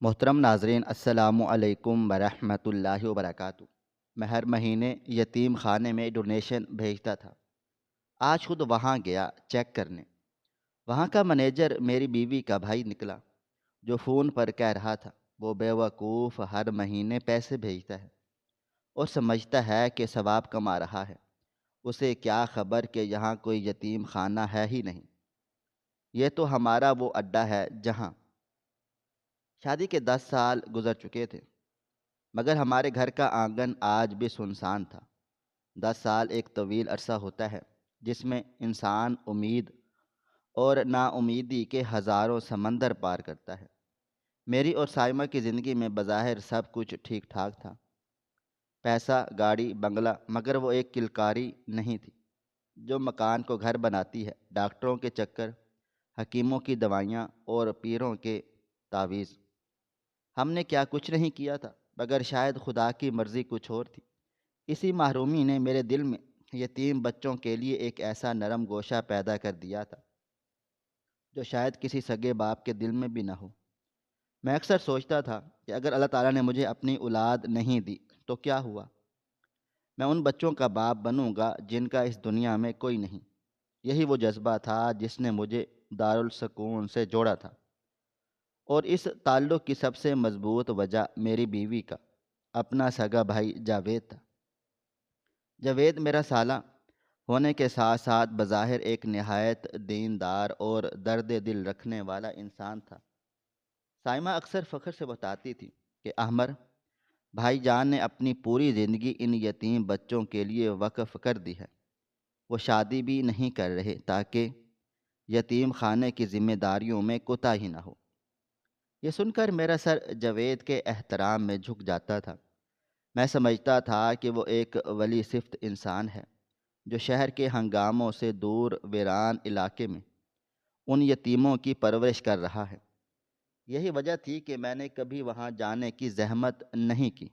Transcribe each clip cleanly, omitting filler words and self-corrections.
محترم ناظرین، السلام علیکم ورحمۃ اللہ وبرکاتہ۔ میں ہر مہینے یتیم خانے میں ڈونیشن بھیجتا تھا۔ آج خود وہاں گیا چیک کرنے۔ وہاں کا منیجر میری بیوی کا بھائی نکلا، جو فون پر کہہ رہا تھا وہ بیوقوف ہر مہینے پیسے بھیجتا ہے اور سمجھتا ہے کہ ثواب کما رہا ہے۔ اسے کیا خبر کہ یہاں کوئی یتیم خانہ ہے ہی نہیں۔ یہ تو ہمارا وہ اڈا ہے جہاں شادی کے 10 سال گزر چکے تھے، مگر ہمارے گھر کا آنگن آج بھی سنسان تھا۔ 10 سال ایک طویل عرصہ ہوتا ہے جس میں انسان امید اور نا امیدی کے ہزاروں سمندر پار کرتا ہے۔ میری اور سائمہ کی زندگی میں بظاہر سب کچھ ٹھیک ٹھاک تھا، پیسہ، گاڑی، بنگلہ، مگر وہ ایک کلکاری نہیں تھی جو مکان کو گھر بناتی ہے۔ ڈاکٹروں کے چکر، حکیموں کی دوائیاں اور پیروں کے تعویذ۔ ہم نے کیا کچھ نہیں کیا تھا، مگر شاید خدا کی مرضی کچھ اور تھی۔ اسی محرومی نے میرے دل میں یتیم بچوں کے لیے ایک ایسا نرم گوشہ پیدا کر دیا تھا جو شاید کسی سگے باپ کے دل میں بھی نہ ہو۔ میں اکثر سوچتا تھا کہ اگر اللہ تعالیٰ نے مجھے اپنی اولاد نہیں دی تو کیا ہوا؟ میں ان بچوں کا باپ بنوں گا جن کا اس دنیا میں کوئی نہیں۔ یہی وہ جذبہ تھا جس نے مجھے دارالسکون سے جوڑا تھا، اور اس تعلق کی سب سے مضبوط وجہ میری بیوی کا اپنا سگا بھائی جاوید تھا۔ جاوید میرا سالہ ہونے کے ساتھ ساتھ بظاہر ایک نہایت دیندار اور درد دل رکھنے والا انسان تھا۔ سائمہ اکثر فخر سے بتاتی تھی کہ احمر بھائی جان نے اپنی پوری زندگی ان یتیم بچوں کے لیے وقف کر دی ہے۔ وہ شادی بھی نہیں کر رہے تاکہ یتیم خانے کی ذمہ داریوں میں کوتاہی نہ ہو۔ یہ سن کر میرا سر جاوید کے احترام میں جھک جاتا تھا۔ میں سمجھتا تھا کہ وہ ایک ولی صفت انسان ہے جو شہر کے ہنگاموں سے دور ویران علاقے میں ان یتیموں کی پرورش کر رہا ہے۔ یہی وجہ تھی کہ میں نے کبھی وہاں جانے کی زحمت نہیں کی۔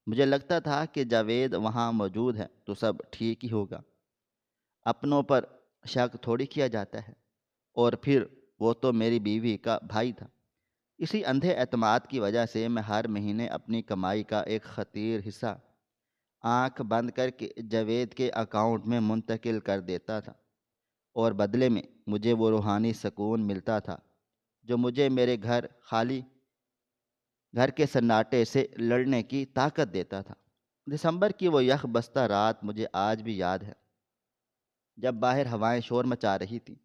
مجھے لگتا تھا کہ جاوید وہاں موجود ہے تو سب ٹھیک ہی ہوگا، اپنوں پر شک تھوڑی کیا جاتا ہے، اور پھر وہ تو میری بیوی کا بھائی تھا۔ اسی اندھے اعتماد کی وجہ سے میں ہر مہینے اپنی کمائی کا ایک خطیر حصہ آنکھ بند کر کے جاوید کے اکاؤنٹ میں منتقل کر دیتا تھا، اور بدلے میں مجھے وہ روحانی سکون ملتا تھا جو مجھے میرے خالی گھر کے سناٹے سے لڑنے کی طاقت دیتا تھا۔ دسمبر کی وہ یخ بستہ رات مجھے آج بھی یاد ہے، جب باہر ہوائیں شور مچا رہی تھیں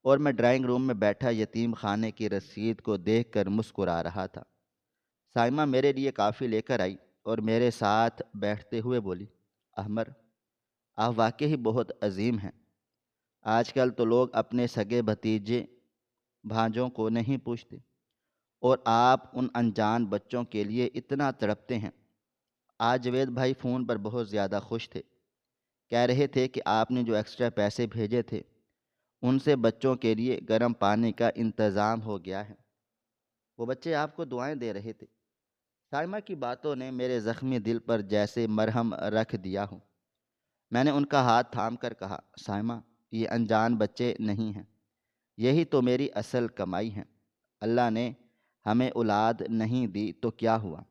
اور میں ڈرائنگ روم میں بیٹھا یتیم خانے کی رسید کو دیکھ کر مسکرا رہا تھا۔ سائمہ میرے لیے کافی لے کر آئی اور میرے ساتھ بیٹھتے ہوئے بولی، احمر آپ واقعی بہت عظیم ہیں۔ آج کل تو لوگ اپنے سگے بھتیجے بھانجوں کو نہیں پوچھتے، اور آپ ان انجان بچوں کے لیے اتنا تڑپتے ہیں۔ آج جاوید بھائی فون پر بہت زیادہ خوش تھے، کہہ رہے تھے کہ آپ نے جو ایکسٹرا پیسے بھیجے تھے ان سے بچوں کے لیے گرم پانی کا انتظام ہو گیا ہے۔ وہ بچے آپ کو دعائیں دے رہے تھے۔ سائمہ کی باتوں نے میرے زخمی دل پر جیسے مرہم رکھ دیا ہو۔ میں نے ان کا ہاتھ تھام کر کہا، سائمہ یہ انجان بچے نہیں ہیں، یہی تو میری اصل کمائی ہے۔ اللہ نے ہمیں اولاد نہیں دی تو کیا ہوا؟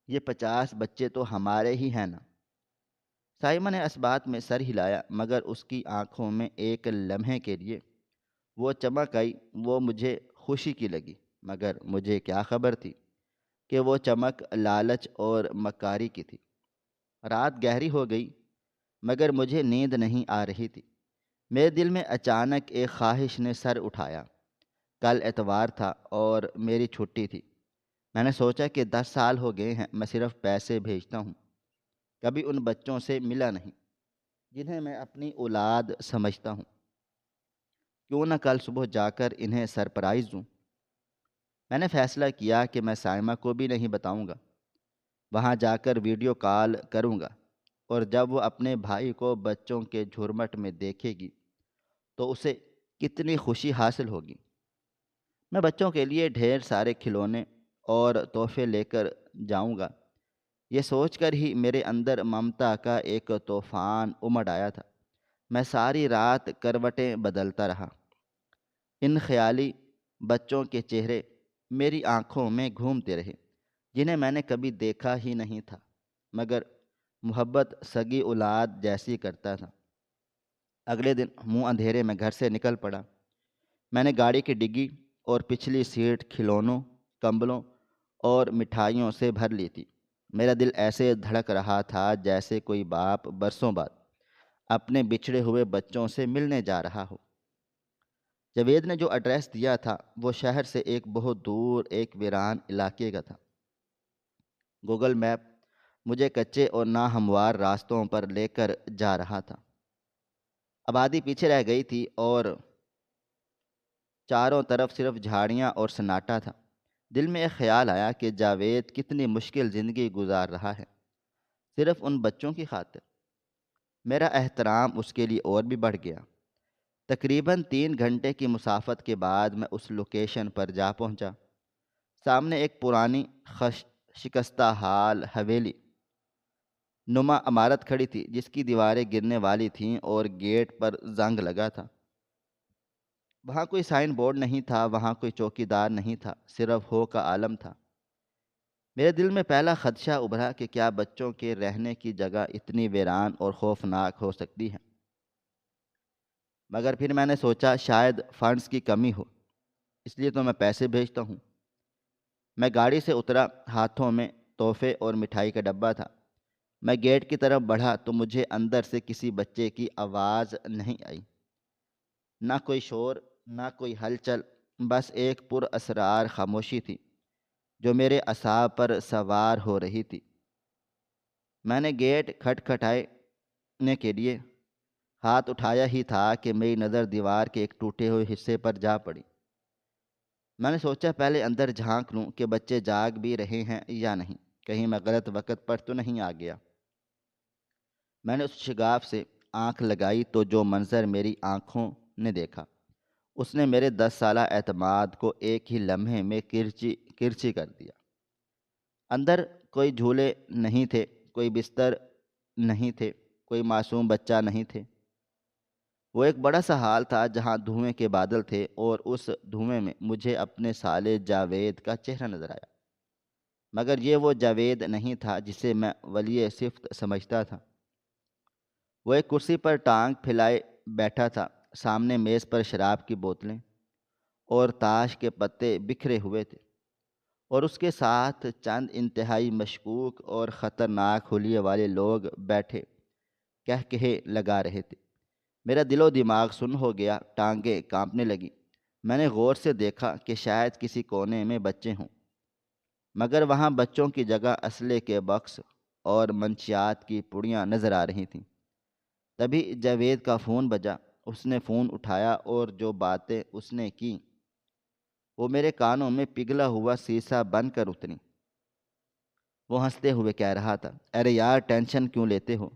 یہ 50 بچے تو ہمارے ہی ہیں نا۔ سائمہ نے اس بات میں سر ہلایا، مگر اس کی آنکھوں میں ایک لمحے کے لیے وہ چمک آئی۔ وہ مجھے خوشی کی لگی، مگر مجھے کیا خبر تھی کہ وہ چمک لالچ اور مکاری کی تھی۔ رات گہری ہو گئی مگر مجھے نیند نہیں آ رہی تھی۔ میرے دل میں اچانک ایک خواہش نے سر اٹھایا۔ کل اتوار تھا اور میری چھٹی تھی۔ میں نے سوچا کہ 10 سال ہو گئے ہیں میں صرف پیسے بھیجتا ہوں، کبھی ان بچوں سے ملا نہیں جنہیں میں اپنی اولاد سمجھتا ہوں۔ کیوں نہ کل صبح جا کر انہیں سرپرائز دوں؟ میں نے فیصلہ کیا کہ میں سائمہ کو بھی نہیں بتاؤں گا۔ وہاں جا کر ویڈیو کال کروں گا، اور جب وہ اپنے بھائی کو بچوں کے جھرمٹ میں دیکھے گی تو اسے کتنی خوشی حاصل ہوگی۔ میں بچوں کے لیے ڈھیر سارے کھلونے اور تحفے لے کر جاؤں گا۔ یہ سوچ کر ہی میرے اندر ممتا کا ایک طوفان امڑ آیا تھا۔ میں ساری رات کروٹیں بدلتا رہا، ان خیالی بچوں کے چہرے میری آنکھوں میں گھومتے رہے، جنہیں میں نے کبھی دیکھا ہی نہیں تھا، مگر محبت سگی اولاد جیسی کرتا تھا۔ اگلے دن منہ اندھیرے میں گھر سے نکل پڑا۔ میں نے گاڑی کی ڈگی اور پچھلی سیٹ کھلونوں، کمبلوں اور مٹھائیوں سے بھر لی تھی۔ میرا دل ایسے دھڑک رہا تھا جیسے کوئی باپ برسوں بعد اپنے بچھڑے ہوئے بچوں سے ملنے جا رہا ہو۔ جاوید نے جو ایڈریس دیا تھا وہ شہر سے ایک بہت دور ایک ویران علاقے کا تھا۔ گوگل میپ مجھے کچے اور ناہموار راستوں پر لے کر جا رہا تھا۔ آبادی پیچھے رہ گئی تھی اور چاروں طرف صرف جھاڑیاں اور سناٹا تھا۔ دل میں ایک خیال آیا کہ جاوید کتنی مشکل زندگی گزار رہا ہے، صرف ان بچوں کی خاطر۔ میرا احترام اس کے لیے اور بھی بڑھ گیا۔ تقریباً 3 گھنٹے کی مسافت کے بعد میں اس لوکیشن پر جا پہنچا۔ سامنے ایک پرانی شکستہ حال حویلی نما عمارت کھڑی تھی، جس کی دیواریں گرنے والی تھیں اور گیٹ پر زنگ لگا تھا۔ وہاں کوئی سائن بورڈ نہیں تھا، وہاں کوئی چوکیدار نہیں تھا، صرف ہو کا عالم تھا۔ میرے دل میں پہلا خدشہ ابھرا کہ کیا بچوں کے رہنے کی جگہ اتنی ویران اور خوفناک ہو سکتی ہے؟ مگر پھر میں نے سوچا شاید فنڈز کی کمی ہو، اس لیے تو میں پیسے بھیجتا ہوں۔ میں گاڑی سے اترا، ہاتھوں میں تحفے اور مٹھائی کا ڈبہ تھا۔ میں گیٹ کی طرف بڑھا تو مجھے اندر سے کسی بچے کی آواز نہیں آئی، نہ کوئی شور، نہ کوئی ہلچل، بس ایک پر اسرار خاموشی تھی جو میرے اعصاب پر سوار ہو رہی تھی۔ میں نے گیٹ کھٹکھٹانے کے لیے ہاتھ اٹھایا ہی تھا کہ میری نظر دیوار کے ایک ٹوٹے ہوئے حصے پر جا پڑی۔ میں نے سوچا پہلے اندر جھانک لوں کہ بچے جاگ بھی رہے ہیں یا نہیں، کہیں میں غلط وقت پر تو نہیں آ گیا۔ میں نے اس شگاف سے آنکھ لگائی تو جو منظر میری آنکھوں نے دیکھا اس نے میرے 10 سالہ اعتماد کو ایک ہی لمحے میں کرچی کر دیا۔ اندر کوئی جھولے نہیں تھے، کوئی بستر نہیں تھے، کوئی معصوم بچہ نہیں تھے۔ وہ ایک بڑا سا ہال تھا جہاں دھوئیں کے بادل تھے، اور اس دھوئیں میں مجھے اپنے سالے جاوید کا چہرہ نظر آیا، مگر یہ وہ جاوید نہیں تھا جسے میں ولی صفت سمجھتا تھا۔ وہ ایک کرسی پر ٹانگ پھیلائے بیٹھا تھا، سامنے میز پر شراب کی بوتلیں اور تاش کے پتے بکھرے ہوئے تھے، اور اس کے ساتھ چند انتہائی مشکوک اور خطرناک حلیے والے لوگ بیٹھے کہے لگا رہے تھے۔ میرا دل و دماغ سن ہو گیا، ٹانگیں کانپنے لگی۔ میں نے غور سے دیکھا کہ شاید کسی کونے میں بچے ہوں، مگر وہاں بچوں کی جگہ اسلحے کے باکس اور منشیات کی پڑیاں نظر آ رہی تھیں۔ تبھی جاوید کا فون بجا۔ اس نے فون اٹھایا اور جو باتیں اس نے کی وہ میرے کانوں میں پگھلا ہوا سیسا بن کر اتری۔ وہ ہنستے ہوئے کہہ رہا تھا، ارے یار ٹینشن کیوں لیتے ہو؟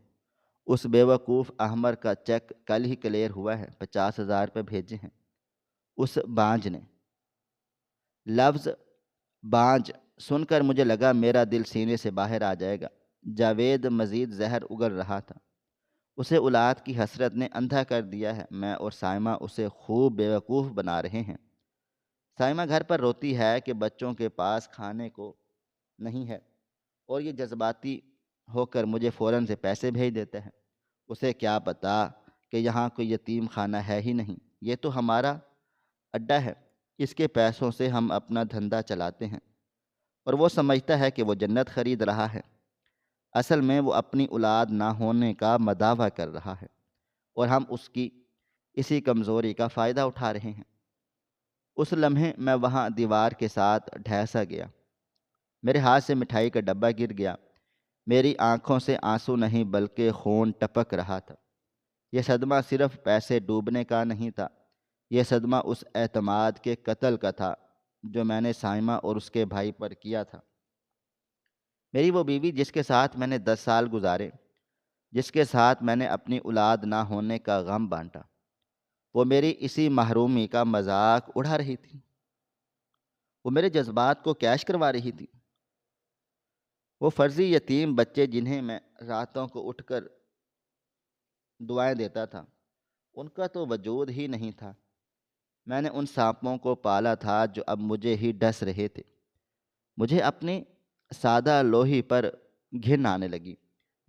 اس بیوقوف احمر کا چیک کل ہی کلیئر ہوا ہے، 50,000 روپے بھیجے ہیں اس بانجھ نے۔ لفظ بانجھ سن کر مجھے لگا میرا دل سینے سے باہر آ جائے گا۔ جاوید مزید زہر اگل رہا تھا، اسے اولاد کی حسرت نے اندھا کر دیا ہے۔ میں اور سائمہ اسے خوب بیوقوف بنا رہے ہیں۔ سائمہ گھر پر روتی ہے کہ بچوں کے پاس کھانے کو نہیں ہے، اور یہ جذباتی ہو کر مجھے فوراً سے پیسے بھیج دیتا ہے۔ اسے کیا پتا کہ یہاں کوئی یتیم خانہ ہے ہی نہیں، یہ تو ہمارا اڈا ہے، اس کے پیسوں سے ہم اپنا دھندا چلاتے ہیں، اور وہ سمجھتا ہے کہ وہ جنت خرید رہا ہے۔ اصل میں وہ اپنی اولاد نہ ہونے کا مداوع کر رہا ہے، اور ہم اس کی اسی کمزوری کا فائدہ اٹھا رہے ہیں۔ اس لمحے میں وہاں دیوار کے ساتھ ڈھیسا گیا۔ میرے ہاتھ سے مٹھائی کا ڈبہ گر گیا۔ میری آنکھوں سے آنسو نہیں بلکہ خون ٹپک رہا تھا۔ یہ صدمہ صرف پیسے ڈوبنے کا نہیں تھا، یہ صدمہ اس اعتماد کے قتل کا تھا جو میں نے سائمہ اور اس کے بھائی پر کیا تھا۔ میری وہ بیوی جس کے ساتھ میں نے 10 سال گزارے، جس کے ساتھ میں نے اپنی اولاد نہ ہونے کا غم بانٹا، وہ میری اسی محرومی کا مذاق اڑا رہی تھی۔ وہ میرے جذبات کو کیش کروا رہی تھی۔ وہ فرضی یتیم بچے جنہیں میں راتوں کو اٹھ کر دعائیں دیتا تھا، ان کا تو وجود ہی نہیں تھا۔ میں نے ان سانپوں کو پالا تھا جو اب مجھے ہی ڈس رہے تھے۔ مجھے اپنی سادہ لوہی پر گھن آنے لگی۔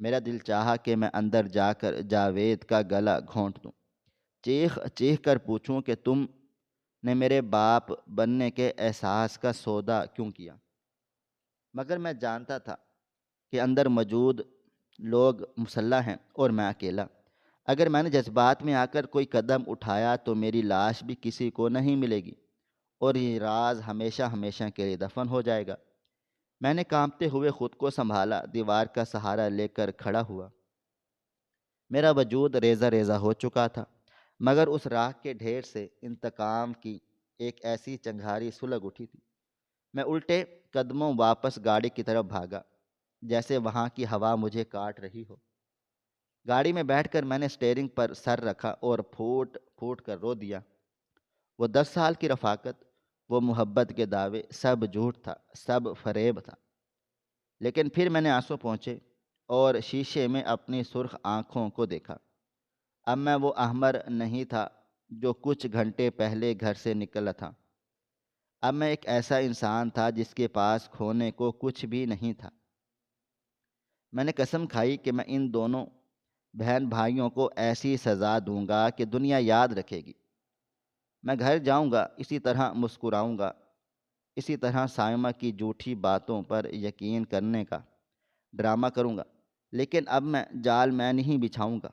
میرا دل چاہا کہ میں اندر جا کر جاوید کا گلا گھونٹ دوں، چیخ چیخ کر پوچھوں کہ تم نے میرے باپ بننے کے احساس کا سودا کیوں کیا؟ مگر میں جانتا تھا کہ اندر موجود لوگ مسلح ہیں اور میں اکیلا۔ اگر میں نے جذبات میں آ کر کوئی قدم اٹھایا تو میری لاش بھی کسی کو نہیں ملے گی اور یہ راز ہمیشہ ہمیشہ کے لیے دفن ہو جائے گا۔ میں نے کانپتے ہوئے خود کو سنبھالا، دیوار کا سہارا لے کر کھڑا ہوا۔ میرا وجود ریزہ ریزہ ہو چکا تھا، مگر اس راکھ کے ڈھیر سے انتقام کی ایک ایسی چنگھاری سلگ اٹھی تھی۔ میں الٹے قدموں واپس گاڑی کی طرف بھاگا، جیسے وہاں کی ہوا مجھے کاٹ رہی ہو۔ گاڑی میں بیٹھ کر میں نے اسٹیئرنگ پر سر رکھا اور پھوٹ پھوٹ کر رو دیا۔ وہ 10 سال کی رفاقت، وہ محبت کے دعوے، سب جھوٹ تھا، سب فریب تھا۔ لیکن پھر میں نے آنسو پہنچے اور شیشے میں اپنی سرخ آنکھوں کو دیکھا۔ اب میں وہ احمر نہیں تھا جو کچھ گھنٹے پہلے گھر سے نکلا تھا۔ اب میں ایک ایسا انسان تھا جس کے پاس کھونے کو کچھ بھی نہیں تھا۔ میں نے قسم کھائی کہ میں ان دونوں بہن بھائیوں کو ایسی سزا دوں گا کہ دنیا یاد رکھے گی۔ میں گھر جاؤں گا، اسی طرح مسکراؤں گا، اسی طرح سائمہ کی جھوٹی باتوں پر یقین کرنے کا ڈرامہ کروں گا، لیکن اب میں جال میں نہیں بچھاؤں گا۔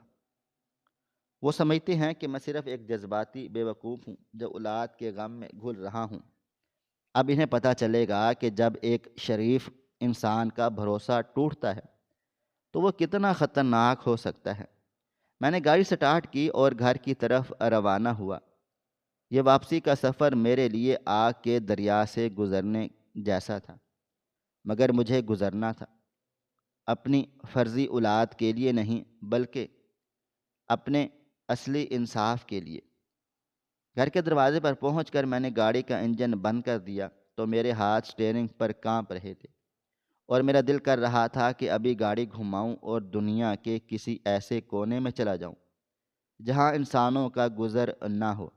وہ سمجھتے ہیں کہ میں صرف ایک جذباتی بیوقوف ہوں جو اولاد کے غم میں گھل رہا ہوں۔ اب انہیں پتہ چلے گا کہ جب ایک شریف انسان کا بھروسہ ٹوٹتا ہے تو وہ کتنا خطرناک ہو سکتا ہے۔ میں نے گاڑی سٹارٹ کی اور گھر کی طرف روانہ ہوا۔ یہ واپسی کا سفر میرے لیے آگ کے دریا سے گزرنے جیسا تھا، مگر مجھے گزرنا تھا، اپنی فرضی اولاد کے لیے نہیں بلکہ اپنے اصلی انصاف کے لیے۔ گھر کے دروازے پر پہنچ کر میں نے گاڑی کا انجن بند کر دیا تو میرے ہاتھ اسٹیئرنگ پر کانپ رہے تھے اور میرا دل کر رہا تھا کہ ابھی گاڑی گھماؤں اور دنیا کے کسی ایسے کونے میں چلا جاؤں جہاں انسانوں کا گزر نہ ہو۔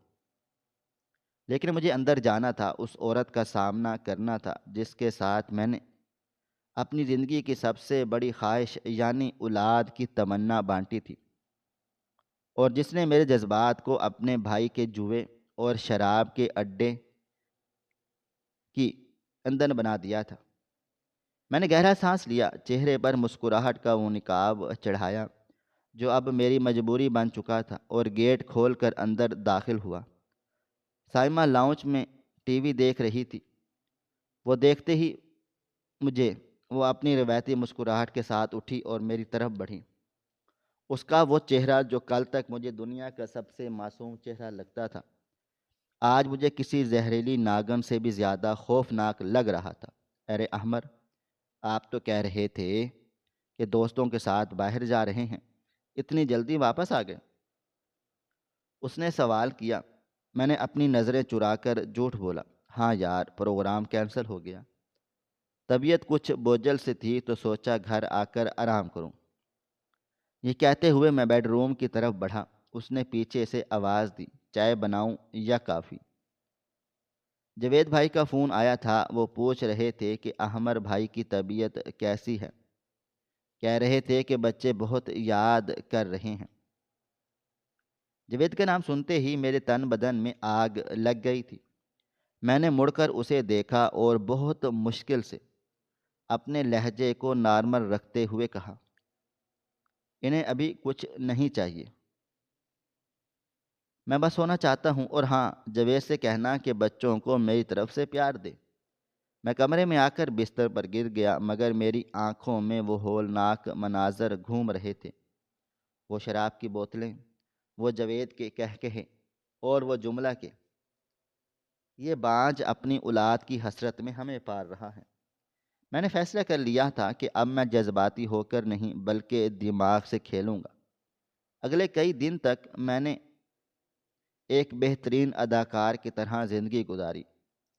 لیکن مجھے اندر جانا تھا، اس عورت کا سامنا کرنا تھا جس کے ساتھ میں نے اپنی زندگی کی سب سے بڑی خواہش یعنی اولاد کی تمنا بانٹی تھی، اور جس نے میرے جذبات کو اپنے بھائی کے جوئے اور شراب کے اڈے کی ایندھن بنا دیا تھا۔ میں نے گہرا سانس لیا، چہرے پر مسکراہٹ کا وہ نقاب چڑھایا جو اب میری مجبوری بن چکا تھا، اور گیٹ کھول کر اندر داخل ہوا۔ سائمہ لاؤنج میں ٹی وی دیکھ رہی تھی۔ وہ دیکھتے ہی وہ اپنی روایتی مسکراہٹ کے ساتھ اٹھی اور میری طرف بڑھی۔ اس کا وہ چہرہ جو کل تک مجھے دنیا کا سب سے معصوم چہرہ لگتا تھا، آج مجھے کسی زہریلی ناگن سے بھی زیادہ خوفناک لگ رہا تھا۔ ارے احمر، آپ تو کہہ رہے تھے کہ دوستوں کے ساتھ باہر جا رہے ہیں، اتنی جلدی واپس آ گئے؟ اس نے سوال کیا۔ میں نے اپنی نظریں چرا کر جھوٹ بولا، ہاں یار، پروگرام کینسل ہو گیا۔ طبیعت کچھ بوجھل سے تھی تو سوچا گھر آ کر آرام کروں۔ یہ کہتے ہوئے میں بیڈ روم کی طرف بڑھا۔ اس نے پیچھے سے آواز دی، چائے بناؤں یا کافی؟ جوید بھائی کا فون آیا تھا، وہ پوچھ رہے تھے کہ احمر بھائی کی طبیعت کیسی ہے۔ کہہ رہے تھے کہ بچے بہت یاد کر رہے ہیں۔ جوید کا نام سنتے ہی میرے تن بدن میں آگ لگ گئی تھی۔ میں نے مڑ کر اسے دیکھا اور بہت مشکل سے اپنے لہجے کو نارمل رکھتے ہوئے کہا، انہیں ابھی کچھ نہیں چاہیے، میں بس سونا چاہتا ہوں، اور ہاں، جوید سے کہنا کہ بچوں کو میری طرف سے پیار دے۔ میں کمرے میں آ کر بستر پر گر گیا، مگر میری آنکھوں میں وہ ہولناک مناظر گھوم رہے تھے، وہ شراب کی بوتلیں، وہ جوید کے کہکہے، اور وہ جملہ کہ یہ بانجھ اپنی اولاد کی حسرت میں ہمیں پال رہا ہے۔ میں نے فیصلہ کر لیا تھا کہ اب میں جذباتی ہو کر نہیں بلکہ دماغ سے کھیلوں گا۔ اگلے کئی دن تک میں نے ایک بہترین اداکار کی طرح زندگی گزاری۔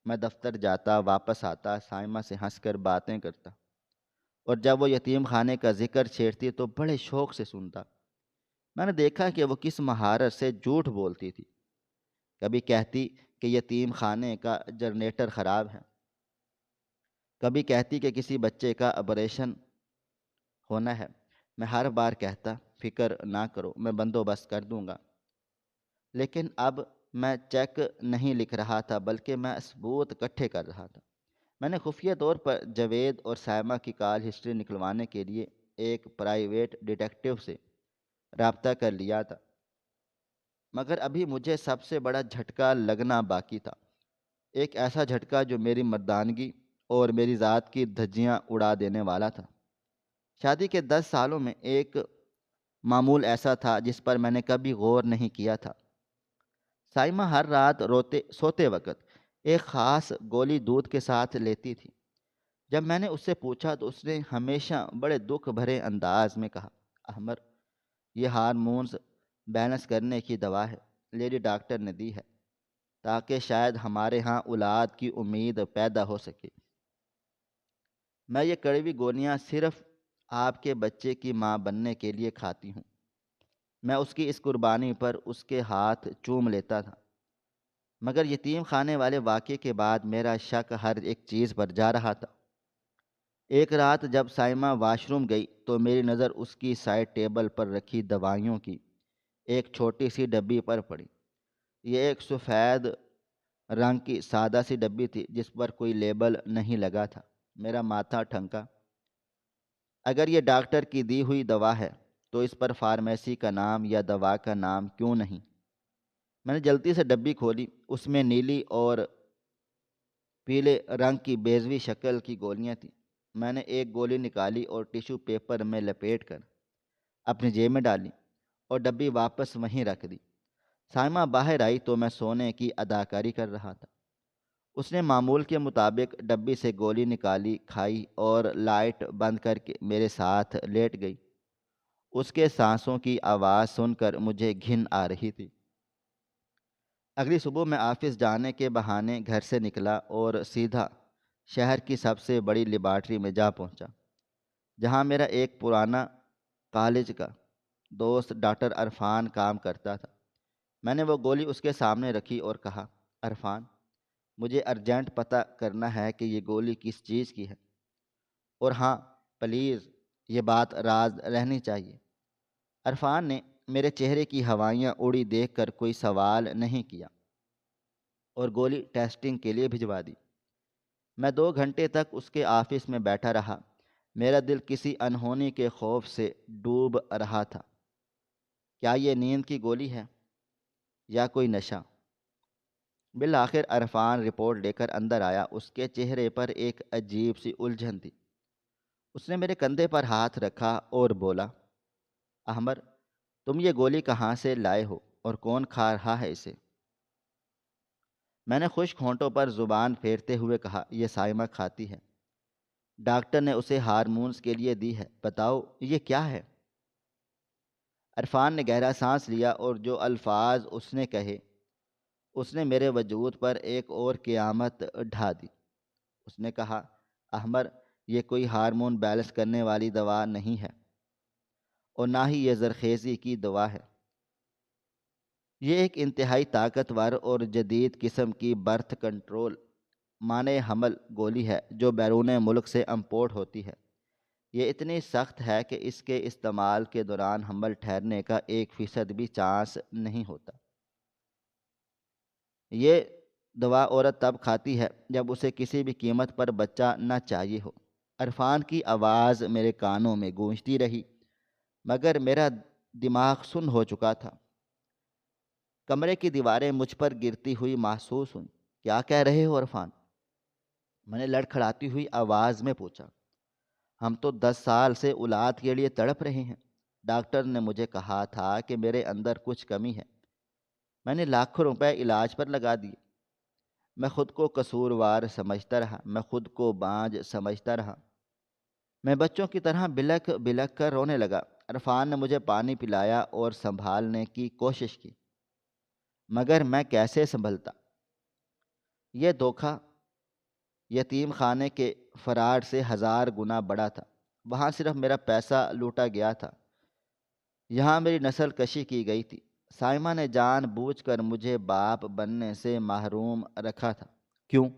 میں دفتر جاتا، واپس آتا، سائمہ سے ہنس کر باتیں کرتا، اور جب وہ یتیم خانے کا ذکر چھیڑتی تو بڑے شوق سے سنتا۔ میں نے دیکھا کہ وہ کس مہارت سے جھوٹ بولتی تھی، کبھی کہتی کہ یتیم خانے کا جنریٹر خراب ہے، کبھی کہتی کہ کسی بچے کا آپریشن ہونا ہے۔ میں ہر بار کہتا فکر نہ کرو، میں بندوبست کر دوں گا۔ لیکن اب میں چیک نہیں لکھ رہا تھا بلکہ میں ثبوت اکٹھے کر رہا تھا۔ میں نے خفیہ طور پر جاوید اور سائمہ کی کال ہسٹری نکلوانے کے لیے ایک پرائیویٹ ڈیٹیکٹیو سے رابطہ کر لیا تھا، مگر ابھی مجھے سب سے بڑا جھٹکا لگنا باقی تھا، ایک ایسا جھٹکا جو میری مردانگی اور میری ذات کی دھجیاں اڑا دینے والا تھا۔ شادی کے 10 سالوں میں ایک معمول ایسا تھا جس پر میں نے کبھی غور نہیں کیا تھا۔ سائمہ ہر رات سوتے وقت ایک خاص گولی دودھ کے ساتھ لیتی تھی۔ جب میں نے اس سے پوچھا تو اس نے ہمیشہ بڑے دکھ بھرے انداز میں کہا، احمر، یہ ہارمونز بیلنس کرنے کی دوا ہے، لیڈی ڈاکٹر نے دی ہے تاکہ شاید ہمارے ہاں اولاد کی امید پیدا ہو سکے۔ میں یہ کڑوی گولیاں صرف آپ کے بچے کی ماں بننے کے لیے کھاتی ہوں۔ میں اس کی اس قربانی پر اس کے ہاتھ چوم لیتا تھا، مگر یتیم خانے والے واقعے کے بعد میرا شک ہر ایک چیز پر جا رہا تھا۔ ایک رات جب سائمہ واش روم گئی تو میری نظر اس کی سائڈ ٹیبل پر رکھی دوائیوں کی ایک چھوٹی سی ڈبی پر پڑی۔ یہ ایک سفید رنگ کی سادہ سی ڈبی تھی جس پر کوئی لیبل نہیں لگا تھا۔ میرا ماتھا ٹھنکا۔ اگر یہ ڈاکٹر کی دی ہوئی دوا ہے تو اس پر فارمیسی کا نام یا دوا کا نام کیوں نہیں؟ میں نے جلدی سے ڈبی کھولی۔ اس میں نیلی اور پیلے رنگ کی بیضوی شکل کی گولیاں تھیں۔ میں نے ایک گولی نکالی اور ٹیشو پیپر میں لپیٹ کر اپنی جیب میں ڈالی اور ڈبی واپس وہیں رکھ دی۔ سائمہ باہر آئی تو میں سونے کی اداکاری کر رہا تھا۔ اس نے معمول کے مطابق ڈبی سے گولی نکالی، کھائی اور لائٹ بند کر کے میرے ساتھ لیٹ گئی۔ اس کے سانسوں کی آواز سن کر مجھے گھن آ رہی تھی۔ اگلی صبح میں آفس جانے کے بہانے گھر سے نکلا اور سیدھا شہر کی سب سے بڑی لیبارٹری میں جا پہنچا، جہاں میرا ایک پرانا کالج کا دوست ڈاکٹر عرفان کام کرتا تھا۔ میں نے وہ گولی اس کے سامنے رکھی اور کہا، عرفان، مجھے ارجنٹ پتہ کرنا ہے کہ یہ گولی کس چیز کی ہے، اور ہاں پلیز یہ بات راز رہنی چاہیے۔ عرفان نے میرے چہرے کی ہوائیاں اڑی دیکھ کر کوئی سوال نہیں کیا اور گولی ٹیسٹنگ کے لیے بھجوا دی۔ میں 2 گھنٹے تک اس کے آفس میں بیٹھا رہا۔ میرا دل کسی انہونی کے خوف سے ڈوب رہا تھا۔ کیا یہ نیند کی گولی ہے یا کوئی نشہ؟ بالآخر عرفان رپورٹ لے کر اندر آیا۔ اس کے چہرے پر ایک عجیب سی الجھن تھی۔ اس نے میرے کندھے پر ہاتھ رکھا اور بولا، احمر، تم یہ گولی کہاں سے لائے ہو اور کون کھا رہا ہے اسے؟ میں نے خشک ہونٹوں پر زبان پھیرتے ہوئے کہا، یہ سائمہ کھاتی ہے، ڈاکٹر نے اسے ہارمونز کے لیے دی ہے، بتاؤ یہ کیا ہے؟ عرفان نے گہرا سانس لیا اور جو الفاظ اس نے کہے اس نے میرے وجود پر ایک اور قیامت ڈھا دی۔ اس نے کہا، احمر، یہ کوئی ہارمون بیلنس کرنے والی دوا نہیں ہے اور نہ ہی یہ زرخیزی کی دوا ہے۔ یہ ایک انتہائی طاقتور اور جدید قسم کی برتھ کنٹرول معنی حمل گولی ہے جو بیرون ملک سے امپورٹ ہوتی ہے۔ یہ اتنی سخت ہے کہ اس کے استعمال کے دوران حمل ٹھہرنے کا 1% بھی چانس نہیں ہوتا۔ یہ دوا عورت تب کھاتی ہے جب اسے کسی بھی قیمت پر بچہ نہ چاہیے ہو۔ عرفان کی آواز میرے کانوں میں گونجتی رہی، مگر میرا دماغ سن ہو چکا تھا۔ کمرے کی دیواریں مجھ پر گرتی ہوئی محسوس ہوئیں۔ کیا کہہ رہے ہو عرفان؟ میں نے لڑکھڑاتی ہوئی آواز میں پوچھا۔ ہم تو 10 سال سے اولاد کے لیے تڑپ رہے ہیں۔ ڈاکٹر نے مجھے کہا تھا کہ میرے اندر کچھ کمی ہے۔ میں نے لاکھوں روپے علاج پر لگا دیے۔ میں خود کو قصوروار سمجھتا رہا، میں خود کو بانجھ سمجھتا رہا۔ میں بچوں کی طرح بلک بلک کر رونے لگا۔ عرفان نے مجھے پانی پلایا اور سنبھالنے کی کوشش کی، مگر میں کیسے سنبھلتا؟ یہ دھوکہ یتیم خانے کے فراڈ سے 1000 گنا بڑا تھا۔ وہاں صرف میرا پیسہ لوٹا گیا تھا، یہاں میری نسل کشی کی گئی تھی۔ سائمہ نے جان بوجھ کر مجھے باپ بننے سے محروم رکھا تھا۔ کیوں؟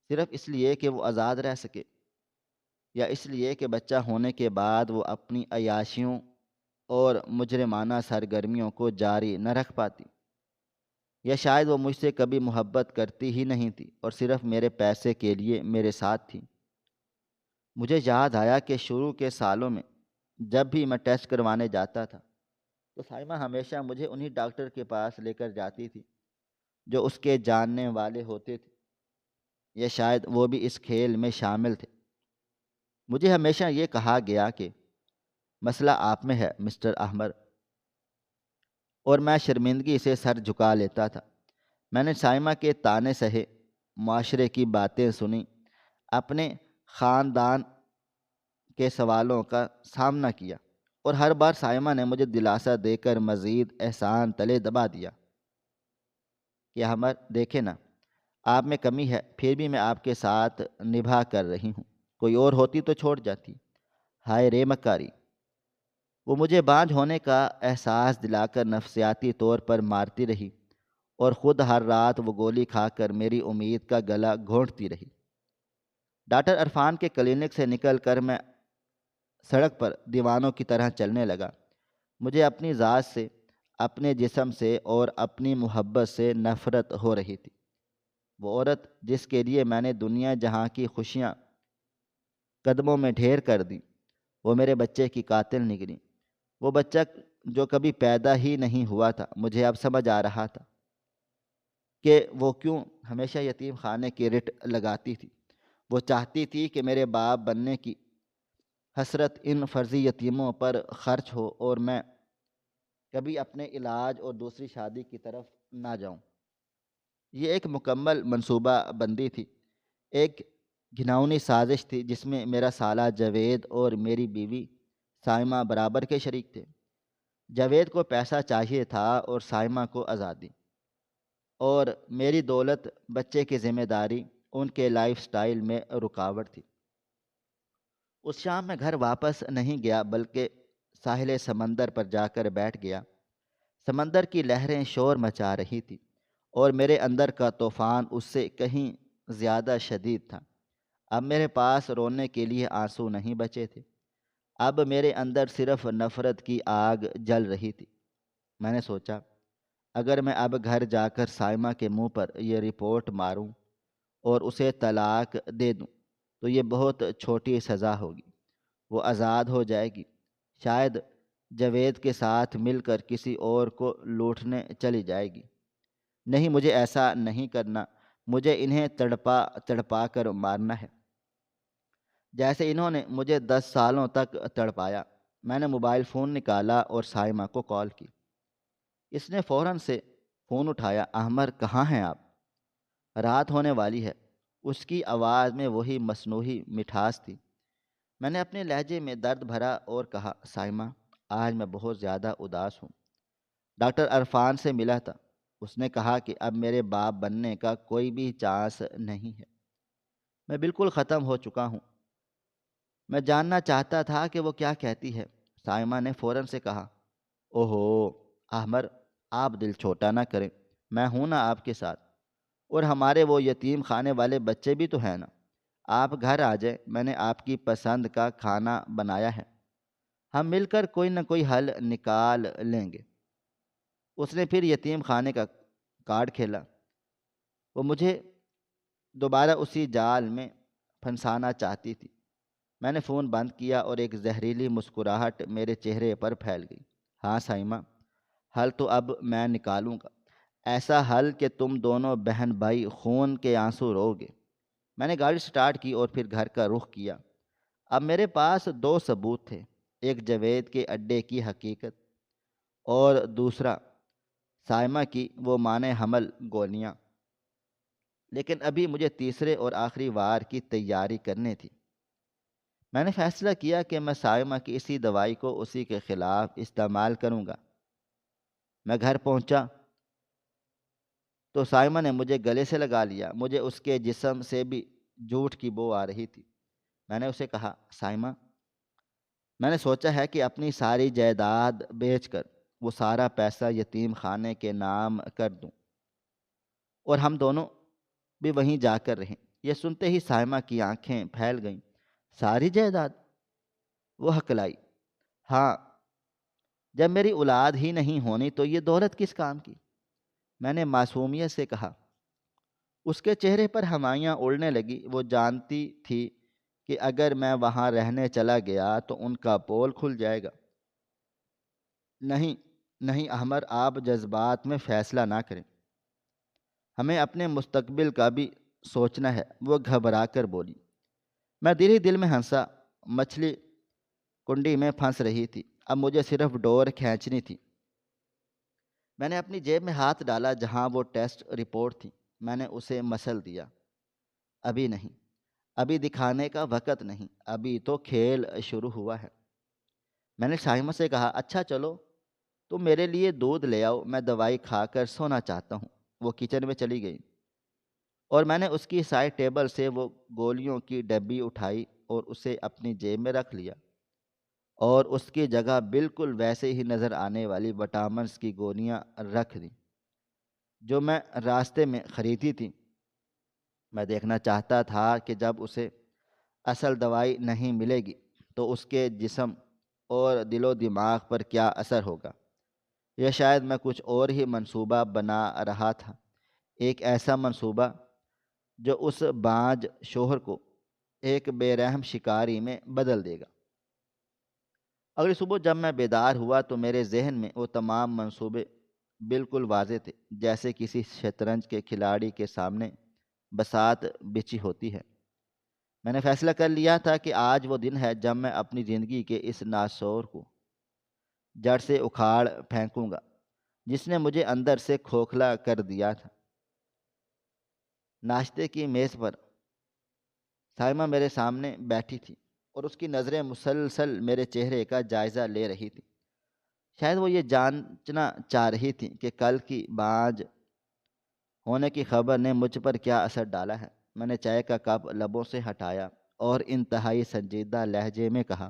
صرف اس لیے کہ وہ آزاد رہ سکے، یا اس لیے کہ بچہ ہونے کے بعد وہ اپنی عیاشیوں اور مجرمانہ سرگرمیوں کو جاری نہ رکھ پاتی، یا شاید وہ مجھ سے کبھی محبت کرتی ہی نہیں تھی اور صرف میرے پیسے کے لیے میرے ساتھ تھی۔ مجھے یاد آیا کہ شروع کے سالوں میں جب بھی میں ٹیسٹ کروانے جاتا تھا تو سائمہ ہمیشہ مجھے انہی ڈاکٹر کے پاس لے کر جاتی تھی جو اس کے جاننے والے ہوتے تھے، یا شاید وہ بھی اس کھیل میں شامل تھے۔ مجھے ہمیشہ یہ کہا گیا کہ مسئلہ آپ میں ہے مسٹر احمر، اور میں شرمندگی سے سر جھکا لیتا تھا۔ میں نے سائمہ کے طعنے سہے، معاشرے کی باتیں سنی، اپنے خاندان کے سوالوں کا سامنا کیا، اور ہر بار سائمہ نے مجھے دلاسا دے کر مزید احسان تلے دبا دیا کہ احمر دیکھیں نا، آپ میں کمی ہے پھر بھی میں آپ کے ساتھ نبھا کر رہی ہوں، کوئی اور ہوتی تو چھوڑ جاتی۔ ہائے رے مکاری! وہ مجھے بانجھ ہونے کا احساس دلا کر نفسیاتی طور پر مارتی رہی، اور خود ہر رات وہ گولی کھا کر میری امید کا گلا گھونٹتی رہی۔ ڈاکٹر عرفان کے کلینک سے نکل کر میں سڑک پر دیوانوں کی طرح چلنے لگا۔ مجھے اپنی ذات سے، اپنے جسم سے اور اپنی محبت سے نفرت ہو رہی تھی۔ وہ عورت جس کے لیے میں نے دنیا جہاں کی خوشیاں قدموں میں ڈھیر کر دی، وہ میرے بچے کی قاتل نکلی۔ وہ بچہ جو کبھی پیدا ہی نہیں ہوا تھا، مجھے اب سمجھ آ رہا تھا کہ وہ کیوں ہمیشہ یتیم خانے کی رٹ لگاتی تھی۔ وہ چاہتی تھی کہ میرے باپ بننے کی حسرت ان فرضی یتیموں پر خرچ ہو اور میں کبھی اپنے علاج اور دوسری شادی کی طرف نہ جاؤں۔ یہ ایک مکمل منصوبہ بندی تھی، ایک گھناؤنی سازش تھی جس میں میرا سالہ جاوید اور میری بیوی سائمہ برابر کے شریک تھے۔ جاوید کو پیسہ چاہیے تھا اور سائمہ کو آزادی، اور میری دولت، بچے کی ذمہ داری ان کے لائف سٹائل میں رکاوٹ تھی۔ اس شام میں گھر واپس نہیں گیا بلکہ ساحل سمندر پر جا کر بیٹھ گیا۔ سمندر کی لہریں شور مچا رہی تھی اور میرے اندر کا طوفان اس سے کہیں زیادہ شدید تھا۔ اب میرے پاس رونے کے لیے آنسو نہیں بچے تھے، اب میرے اندر صرف نفرت کی آگ جل رہی تھی۔ میں نے سوچا، اگر میں اب گھر جا کر سائمہ کے منہ پر یہ رپورٹ ماروں اور اسے طلاق دے دوں تو یہ بہت چھوٹی سزا ہوگی، وہ آزاد ہو جائے گی، شاید جاوید کے ساتھ مل کر کسی اور کو لوٹنے چلی جائے گی۔ نہیں، مجھے ایسا نہیں کرنا، مجھے انہیں تڑپا تڑپا کر مارنا ہے جیسے انہوں نے مجھے 10 سالوں تک تڑپایا۔ میں نے موبائل فون نکالا اور سائمہ کو کال کی۔ اس نے فوراً سے فون اٹھایا۔ احمر کہاں ہیں آپ؟ رات ہونے والی ہے۔ اس کی آواز میں وہی مصنوعی مٹھاس تھی۔ میں نے اپنے لہجے میں درد بھرا اور کہا، سائمہ آج میں بہت زیادہ اداس ہوں۔ ڈاکٹر عرفان سے ملا تھا، اس نے کہا کہ اب میرے باپ بننے کا کوئی بھی چانس نہیں ہے، میں بالکل ختم ہو چکا ہوں۔ میں جاننا چاہتا تھا کہ وہ کیا کہتی ہے۔ سائمہ نے فوراً سے کہا، اوہو احمر، آپ دل چھوٹا نہ کریں، میں ہوں نا آپ کے ساتھ، اور ہمارے وہ یتیم خانے والے بچے بھی تو ہیں نا۔ آپ گھر آ جائیں، میں نے آپ کی پسند کا کھانا بنایا ہے، ہم مل کر کوئی نہ کوئی حل نکال لیں گے۔ اس نے پھر یتیم خانے کا کارڈ کھیلا۔ وہ مجھے دوبارہ اسی جال میں پھنسانا چاہتی تھی۔ میں نے فون بند کیا اور ایک زہریلی مسکراہٹ میرے چہرے پر پھیل گئی۔ ہاں سائمہ، حل تو اب میں نکالوں گا، ایسا حل کہ تم دونوں بہن بھائی خون کے آنسو رو گے۔ میں نے گاڑی سٹارٹ کی اور پھر گھر کا رخ کیا۔ اب میرے پاس 2 ثبوت تھے، ایک جاوید کے اڈے کی حقیقت اور دوسرا سائمہ کی وہ معنی حمل گولیاں۔ لیکن ابھی مجھے تیسرے اور آخری وار کی تیاری کرنی تھی۔ میں نے فیصلہ کیا کہ میں سائمہ کی اسی دوائی کو اسی کے خلاف استعمال کروں گا۔ میں گھر پہنچا تو سائمہ نے مجھے گلے سے لگا لیا، مجھے اس کے جسم سے بھی جھوٹ کی بو آ رہی تھی۔ میں نے اسے کہا، سائمہ میں نے سوچا ہے کہ اپنی ساری جائیداد بیچ کر وہ سارا پیسہ یتیم خانے کے نام کر دوں اور ہم دونوں بھی وہیں جا کر رہیں۔ یہ سنتے ہی سائمہ کی آنکھیں پھیل گئیں۔ ساری جائیداد؟ وہ ہکلائی۔ ہاں، جب میری اولاد ہی نہیں ہونی تو یہ دولت کس کام کی؟ میں نے معصومیت سے کہا۔ اس کے چہرے پر ہمائیاں اڑنے لگی۔ وہ جانتی تھی کہ اگر میں وہاں رہنے چلا گیا تو ان کا پول کھل جائے گا۔ نہیں نہیں احمر، آپ جذبات میں فیصلہ نہ کریں، ہمیں اپنے مستقبل کا بھی سوچنا ہے، وہ گھبرا کر بولی۔ میں دل ہی دل میں ہنسا۔ مچھلی کنڈی میں پھنس رہی تھی، اب مجھے صرف ڈور کھینچنی تھی۔ میں نے اپنی جیب میں ہاتھ ڈالا جہاں وہ ٹیسٹ رپورٹ تھی۔ میں نے اسے مسل دیا۔ ابھی نہیں، ابھی دکھانے کا وقت نہیں، ابھی تو کھیل شروع ہوا ہے۔ میں نے شائمہ سے کہا، اچھا چلو تم میرے لیے دودھ لے آؤ، میں دوائی کھا کر سونا چاہتا ہوں۔ وہ کچن میں چلی گئی اور میں نے اس کی سائڈ ٹیبل سے وہ گولیوں کی ڈبی اٹھائی اور اسے اپنی جیب میں رکھ لیا، اور اس کی جگہ بالکل ویسے ہی نظر آنے والی وٹامنس کی گولیاں رکھ دیں جو میں راستے میں خریدی تھی۔ میں دیکھنا چاہتا تھا کہ جب اسے اصل دوائی نہیں ملے گی تو اس کے جسم اور دل و دماغ پر کیا اثر ہوگا، یا شاید میں کچھ اور ہی منصوبہ بنا رہا تھا، ایک ایسا منصوبہ جو اس بانج شوہر کو ایک بے رحم شکاری میں بدل دے گا۔ اگلی صبح جب میں بیدار ہوا تو میرے ذہن میں وہ تمام منصوبے بالکل واضح تھے، جیسے کسی شطرنج کے کھلاڑی کے سامنے بساط بچھی ہوتی ہے۔ میں نے فیصلہ کر لیا تھا کہ آج وہ دن ہے جب میں اپنی زندگی کے اس ناسور کو جڑ سے اکھاڑ پھینکوں گا جس نے مجھے اندر سے کھوکھلا کر دیا تھا۔ ناشتے کی میز پر سائمہ میرے سامنے بیٹھی تھی اور اس کی نظریں مسلسل میرے چہرے کا جائزہ لے رہی تھی۔ شاید وہ یہ جانچنا چاہ رہی تھی کہ کل کی بانج ہونے کی خبر نے مجھ پر کیا اثر ڈالا ہے۔ میں نے چائے کا کپ لبوں سے ہٹایا اور انتہائی سنجیدہ لہجے میں کہا،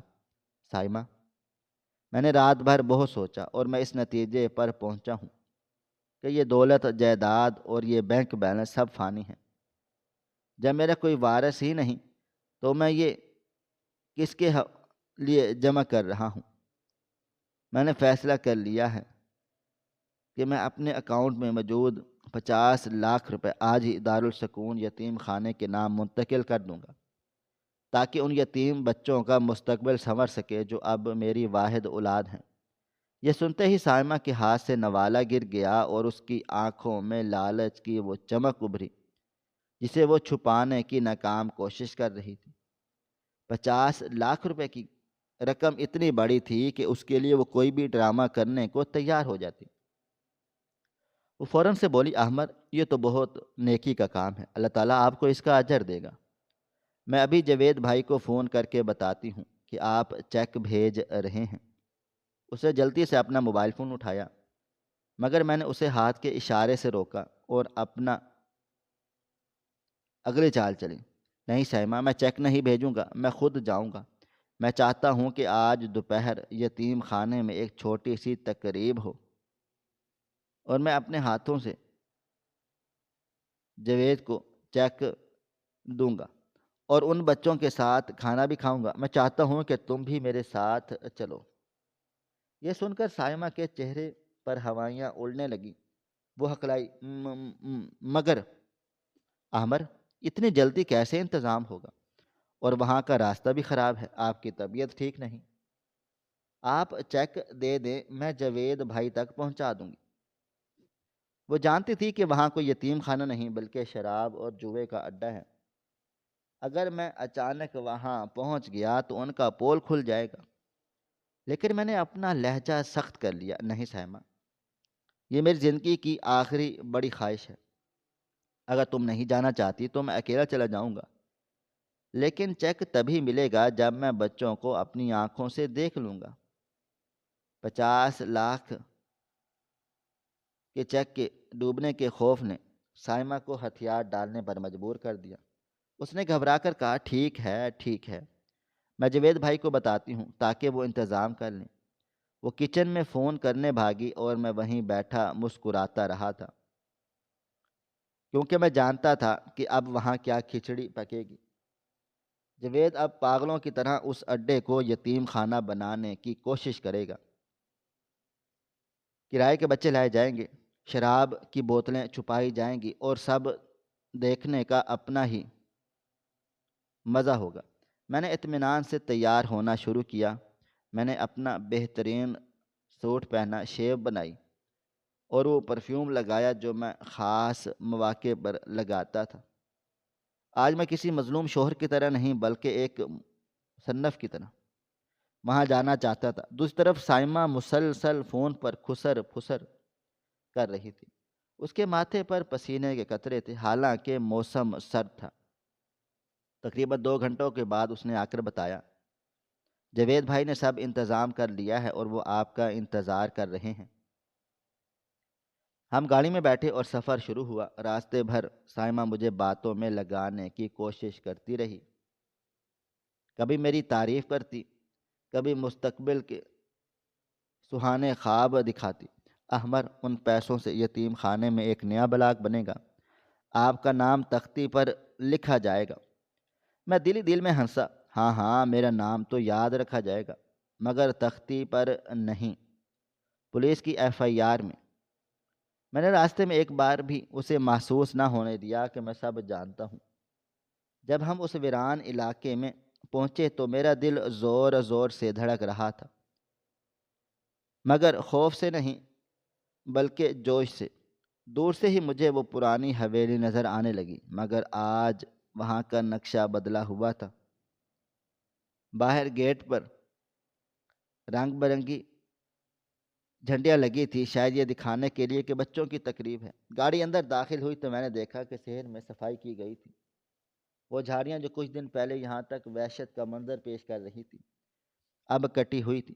سائمہ، میں نے رات بھر بہت سوچا اور میں اس نتیجے پر پہنچا ہوں کہ یہ دولت، جائیداد اور یہ بینک بیلنس سب فانی ہیں۔ جب میرا کوئی وارث ہی نہیں تو میں یہ کس کے لیے جمع کر رہا ہوں؟ میں نے فیصلہ کر لیا ہے کہ میں اپنے اکاؤنٹ میں موجود 50 لاکھ روپے آج ہی دارالسکون یتیم خانے کے نام منتقل کر دوں گا، تاکہ ان یتیم بچوں کا مستقبل سنور سکے جو اب میری واحد اولاد ہیں۔ یہ سنتے ہی سائمہ کے ہاتھ سے نوالا گر گیا اور اس کی آنکھوں میں لالچ کی وہ چمک ابھری جسے وہ چھپانے کی ناکام کوشش کر رہی تھی۔ 50 لاکھ روپے کی رقم اتنی بڑی تھی کہ اس کے لیے وہ کوئی بھی ڈرامہ کرنے کو تیار ہو جاتی۔ وہ فوراً سے بولی، احمد، یہ تو بہت نیکی کا کام ہے، اللہ تعالیٰ آپ کو اس کا اجر دے گا۔ میں ابھی جاوید بھائی کو فون کر کے بتاتی ہوں کہ آپ چیک بھیج رہے ہیں۔ اسے جلدی سے اپنا موبائل فون اٹھایا، مگر میں نے اسے ہاتھ کے اشارے سے روکا اور اپنا اگلی چال چلی۔ نہیں سائمہ، میں چیک نہیں بھیجوں گا، میں خود جاؤں گا۔ میں چاہتا ہوں کہ آج دوپہر یتیم خانے میں ایک چھوٹی سی تقریب ہو اور میں اپنے ہاتھوں سے جاوید کو چیک دوں گا اور ان بچوں کے ساتھ کھانا بھی کھاؤں گا۔ میں چاہتا ہوں کہ تم بھی میرے ساتھ چلو۔ یہ سن کر سائمہ کے چہرے پر ہوائیاں اڑنے لگیں۔ وہ ہکلائی، مگر احمر، اتنی جلدی کیسے انتظام ہوگا؟ اور وہاں کا راستہ بھی خراب ہے، آپ کی طبیعت ٹھیک نہیں۔ آپ چیک دے دیں، میں جاوید بھائی تک پہنچا دوں گی۔ وہ جانتی تھی کہ وہاں کوئی یتیم خانہ نہیں بلکہ شراب اور جوئے کا اڈہ ہے۔ اگر میں اچانک وہاں پہنچ گیا تو ان کا پول کھل جائے گا۔ لیکن میں نے اپنا لہجہ سخت کر لیا، نہیں سائمہ، یہ میری زندگی کی آخری بڑی خواہش ہے۔ اگر تم نہیں جانا چاہتی تو میں اکیلا چلا جاؤں گا، لیکن چیک تبھی ملے گا جب میں بچوں کو اپنی آنکھوں سے دیکھ لوں گا۔ 50 لاکھ کے چیک کے ڈوبنے کے خوف نے سائمہ کو ہتھیار ڈالنے پر مجبور کر دیا۔ اس نے گھبرا کر کہا، ٹھیک ہے ٹھیک ہے، میں جاوید بھائی کو بتاتی ہوں تاکہ وہ انتظام کر لیں۔ وہ کچن میں فون کرنے بھاگی اور میں وہیں بیٹھا مسکراتا رہا تھا، کیونکہ میں جانتا تھا کہ اب وہاں کیا کھچڑی پکے گی۔ جاوید اب پاگلوں کی طرح اس اڈے کو یتیم خانہ بنانے کی کوشش کرے گا۔ کرائے کے بچے لائے جائیں گے، شراب کی بوتلیں چھپائی جائیں گی اور سب دیکھنے کا اپنا ہی مزہ ہوگا۔ میں نے اطمینان سے تیار ہونا شروع کیا۔ میں نے اپنا بہترین سوٹ پہنا، شیو بنائی اور وہ پرفیوم لگایا جو میں خاص مواقع پر لگاتا تھا۔ آج میں کسی مظلوم شوہر کی طرح نہیں بلکہ ایک مصنف کی طرح وہاں جانا چاہتا تھا۔ دوسری طرف سائمہ مسلسل فون پر خسر پھسر کر رہی تھی۔ اس کے ماتھے پر پسینے کے قطرے تھے، حالانکہ موسم سرد تھا۔ تقریباً 2 گھنٹوں کے بعد اس نے آ کر بتایا، جاوید بھائی نے سب انتظام کر لیا ہے اور وہ آپ کا انتظار کر رہے ہیں۔ ہم گاڑی میں بیٹھے اور سفر شروع ہوا۔ راستے بھر سائمہ مجھے باتوں میں لگانے کی کوشش کرتی رہی، کبھی میری تعریف کرتی، کبھی مستقبل کے سہانے خواب دکھاتی۔ احمر، ان پیسوں سے یتیم خانے میں ایک نیا بلاک بنے گا، آپ کا نام تختی پر لکھا جائے گا۔ میں دل ہی دل میں ہنسا، ہاں ہاں میرا نام تو یاد رکھا جائے گا، مگر تختی پر نہیں، پولیس کی FIR میں۔ میں نے راستے میں ایک بار بھی اسے محسوس نہ ہونے دیا کہ میں سب جانتا ہوں۔ جب ہم اس ویران علاقے میں پہنچے تو میرا دل زور زور سے دھڑک رہا تھا، مگر خوف سے نہیں بلکہ جوش سے۔ دور سے ہی مجھے وہ پرانی حویلی نظر آنے لگی، مگر آج وہاں کا نقشہ بدلا ہوا تھا۔ باہر گیٹ پر رنگ برنگی جھنڈیاں لگی تھی، شاید یہ دکھانے کے لیے کہ بچوں کی تقریب ہے۔ گاڑی اندر داخل ہوئی تو میں نے دیکھا کہ شہر میں صفائی کی گئی تھی۔ وہ جھاڑیاں جو کچھ دن پہلے یہاں تک وحشت کا منظر پیش کر رہی تھی، اب کٹی ہوئی تھی۔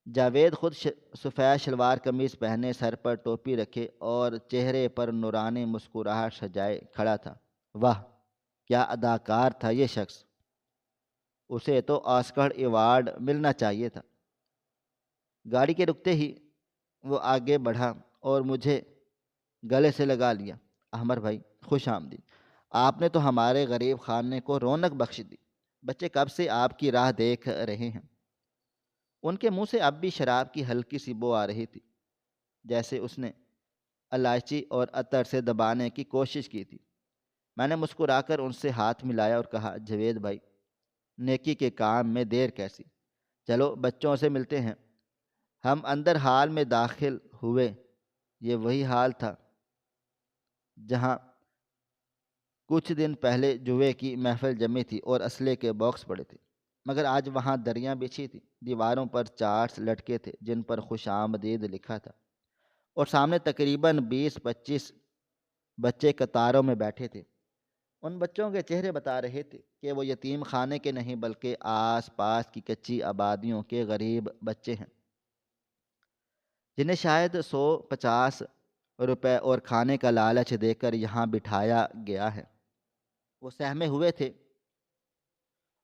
جاوید خود سفید شلوار قمیض پہنے، سر پر ٹوپی رکھے اور چہرے پر نورانی مسکراہٹ سجائے کھڑا تھا۔ واہ، کیا اداکار تھا یہ شخص! اسے تو آسکر ایوارڈ ملنا چاہیے تھا۔ گاڑی کے رکتے ہی وہ آگے بڑھا اور مجھے گلے سے لگا لیا۔ احمر بھائی، خوش آمدید، آپ نے تو ہمارے غریب خانے کو رونق بخش دی۔ بچے کب سے آپ کی راہ دیکھ رہے ہیں۔ ان کے منہ سے اب بھی شراب کی ہلکی سی بو آ رہی تھی، جیسے اس نے الائچی اور عطر سے دبانے کی کوشش کی تھی۔ میں نے مسکرا کر ان سے ہاتھ ملایا اور کہا، جاوید بھائی، نیکی کے کام میں دیر کیسی، چلو بچوں سے ملتے ہیں۔ ہم اندر حال میں داخل ہوئے۔ یہ وہی حال تھا جہاں کچھ دن پہلے جوئے کی محفل جمی تھی اور اسلحے کے باکس پڑے تھے، مگر آج وہاں دریاں بچھی تھی، دیواروں پر چارٹس لٹکے تھے جن پر خوش آمدید لکھا تھا، اور سامنے تقریباً 20-25 بچے قطاروں میں بیٹھے تھے۔ ان بچوں کے چہرے بتا رہے تھے کہ وہ یتیم خانے کے نہیں بلکہ آس پاس کی کچی آبادیوں کے غریب بچے ہیں، جنہیں شاید 150 روپے اور کھانے کا لالچ دے کر یہاں بٹھایا گیا ہے۔ وہ سہمے ہوئے تھے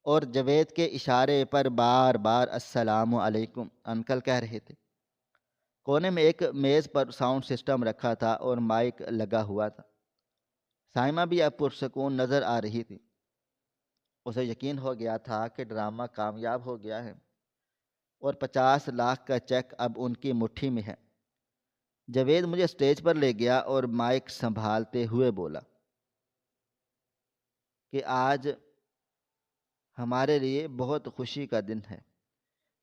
اور جاوید کے اشارے پر بار بار السلام علیکم انکل کہہ رہے تھے۔ کونے میں ایک میز پر ساؤنڈ سسٹم رکھا تھا اور مائک لگا ہوا تھا۔ سائمہ بھی اب پرسکون نظر آ رہی تھی۔ اسے یقین ہو گیا تھا کہ ڈرامہ کامیاب ہو گیا ہے اور 50 لاکھ کا چیک اب ان کی مٹھی میں ہے۔ جاوید مجھے اسٹیج پر لے گیا اور مائک سنبھالتے ہوئے بولا کہ آج ہمارے لیے بہت خوشی کا دن ہے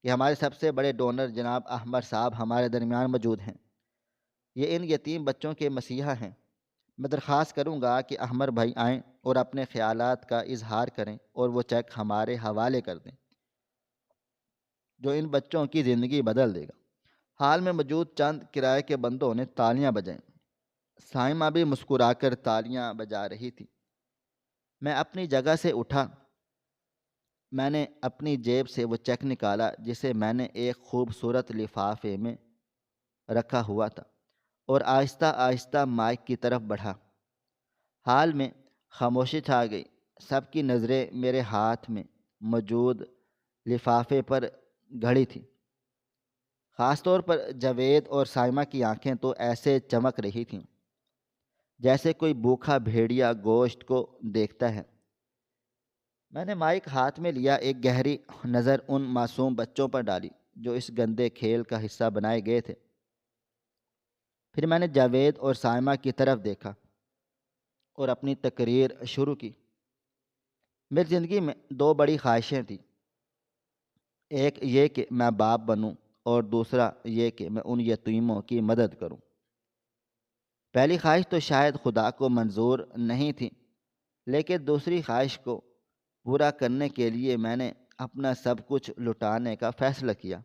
کہ ہمارے سب سے بڑے ڈونر جناب احمر صاحب ہمارے درمیان موجود ہیں۔ یہ ان یتیم بچوں کے مسیحا ہیں۔ میں درخواست کروں گا کہ احمر بھائی آئیں اور اپنے خیالات کا اظہار کریں اور وہ چیک ہمارے حوالے کر دیں جو ان بچوں کی زندگی بدل دے گا۔ حال میں موجود چند کرائے کے بندوں نے تالیاں بجائیں۔ سائمہ بھی مسکرا کر تالیاں بجا رہی تھی۔ میں اپنی جگہ سے اٹھا۔ میں نے اپنی جیب سے وہ چیک نکالا جسے میں نے ایک خوبصورت لفافے میں رکھا ہوا تھا اور آہستہ آہستہ مائک کی طرف بڑھا۔ حال میں خاموشی چھا گئی۔ سب کی نظریں میرے ہاتھ میں موجود لفافے پر گھڑی تھی۔ خاص طور پر جاوید اور سائمہ کی آنکھیں تو ایسے چمک رہی تھیں جیسے کوئی بھوکھا بھیڑیا گوشت کو دیکھتا ہے۔ میں نے مائک ہاتھ میں لیا، ایک گہری نظر ان معصوم بچوں پر ڈالی جو اس گندے کھیل کا حصہ بنائے گئے تھے۔ پھر میں نے جاوید اور سائمہ کی طرف دیکھا اور اپنی تقریر شروع کی۔ میری زندگی میں دو بڑی خواہشیں تھیں، ایک یہ کہ میں باپ بنوں اور دوسرا یہ کہ میں ان یتیموں کی مدد کروں۔ پہلی خواہش تو شاید خدا کو منظور نہیں تھی، لیکن دوسری خواہش کو پورا کرنے کے لیے میں نے اپنا سب کچھ لٹانے کا فیصلہ کیا۔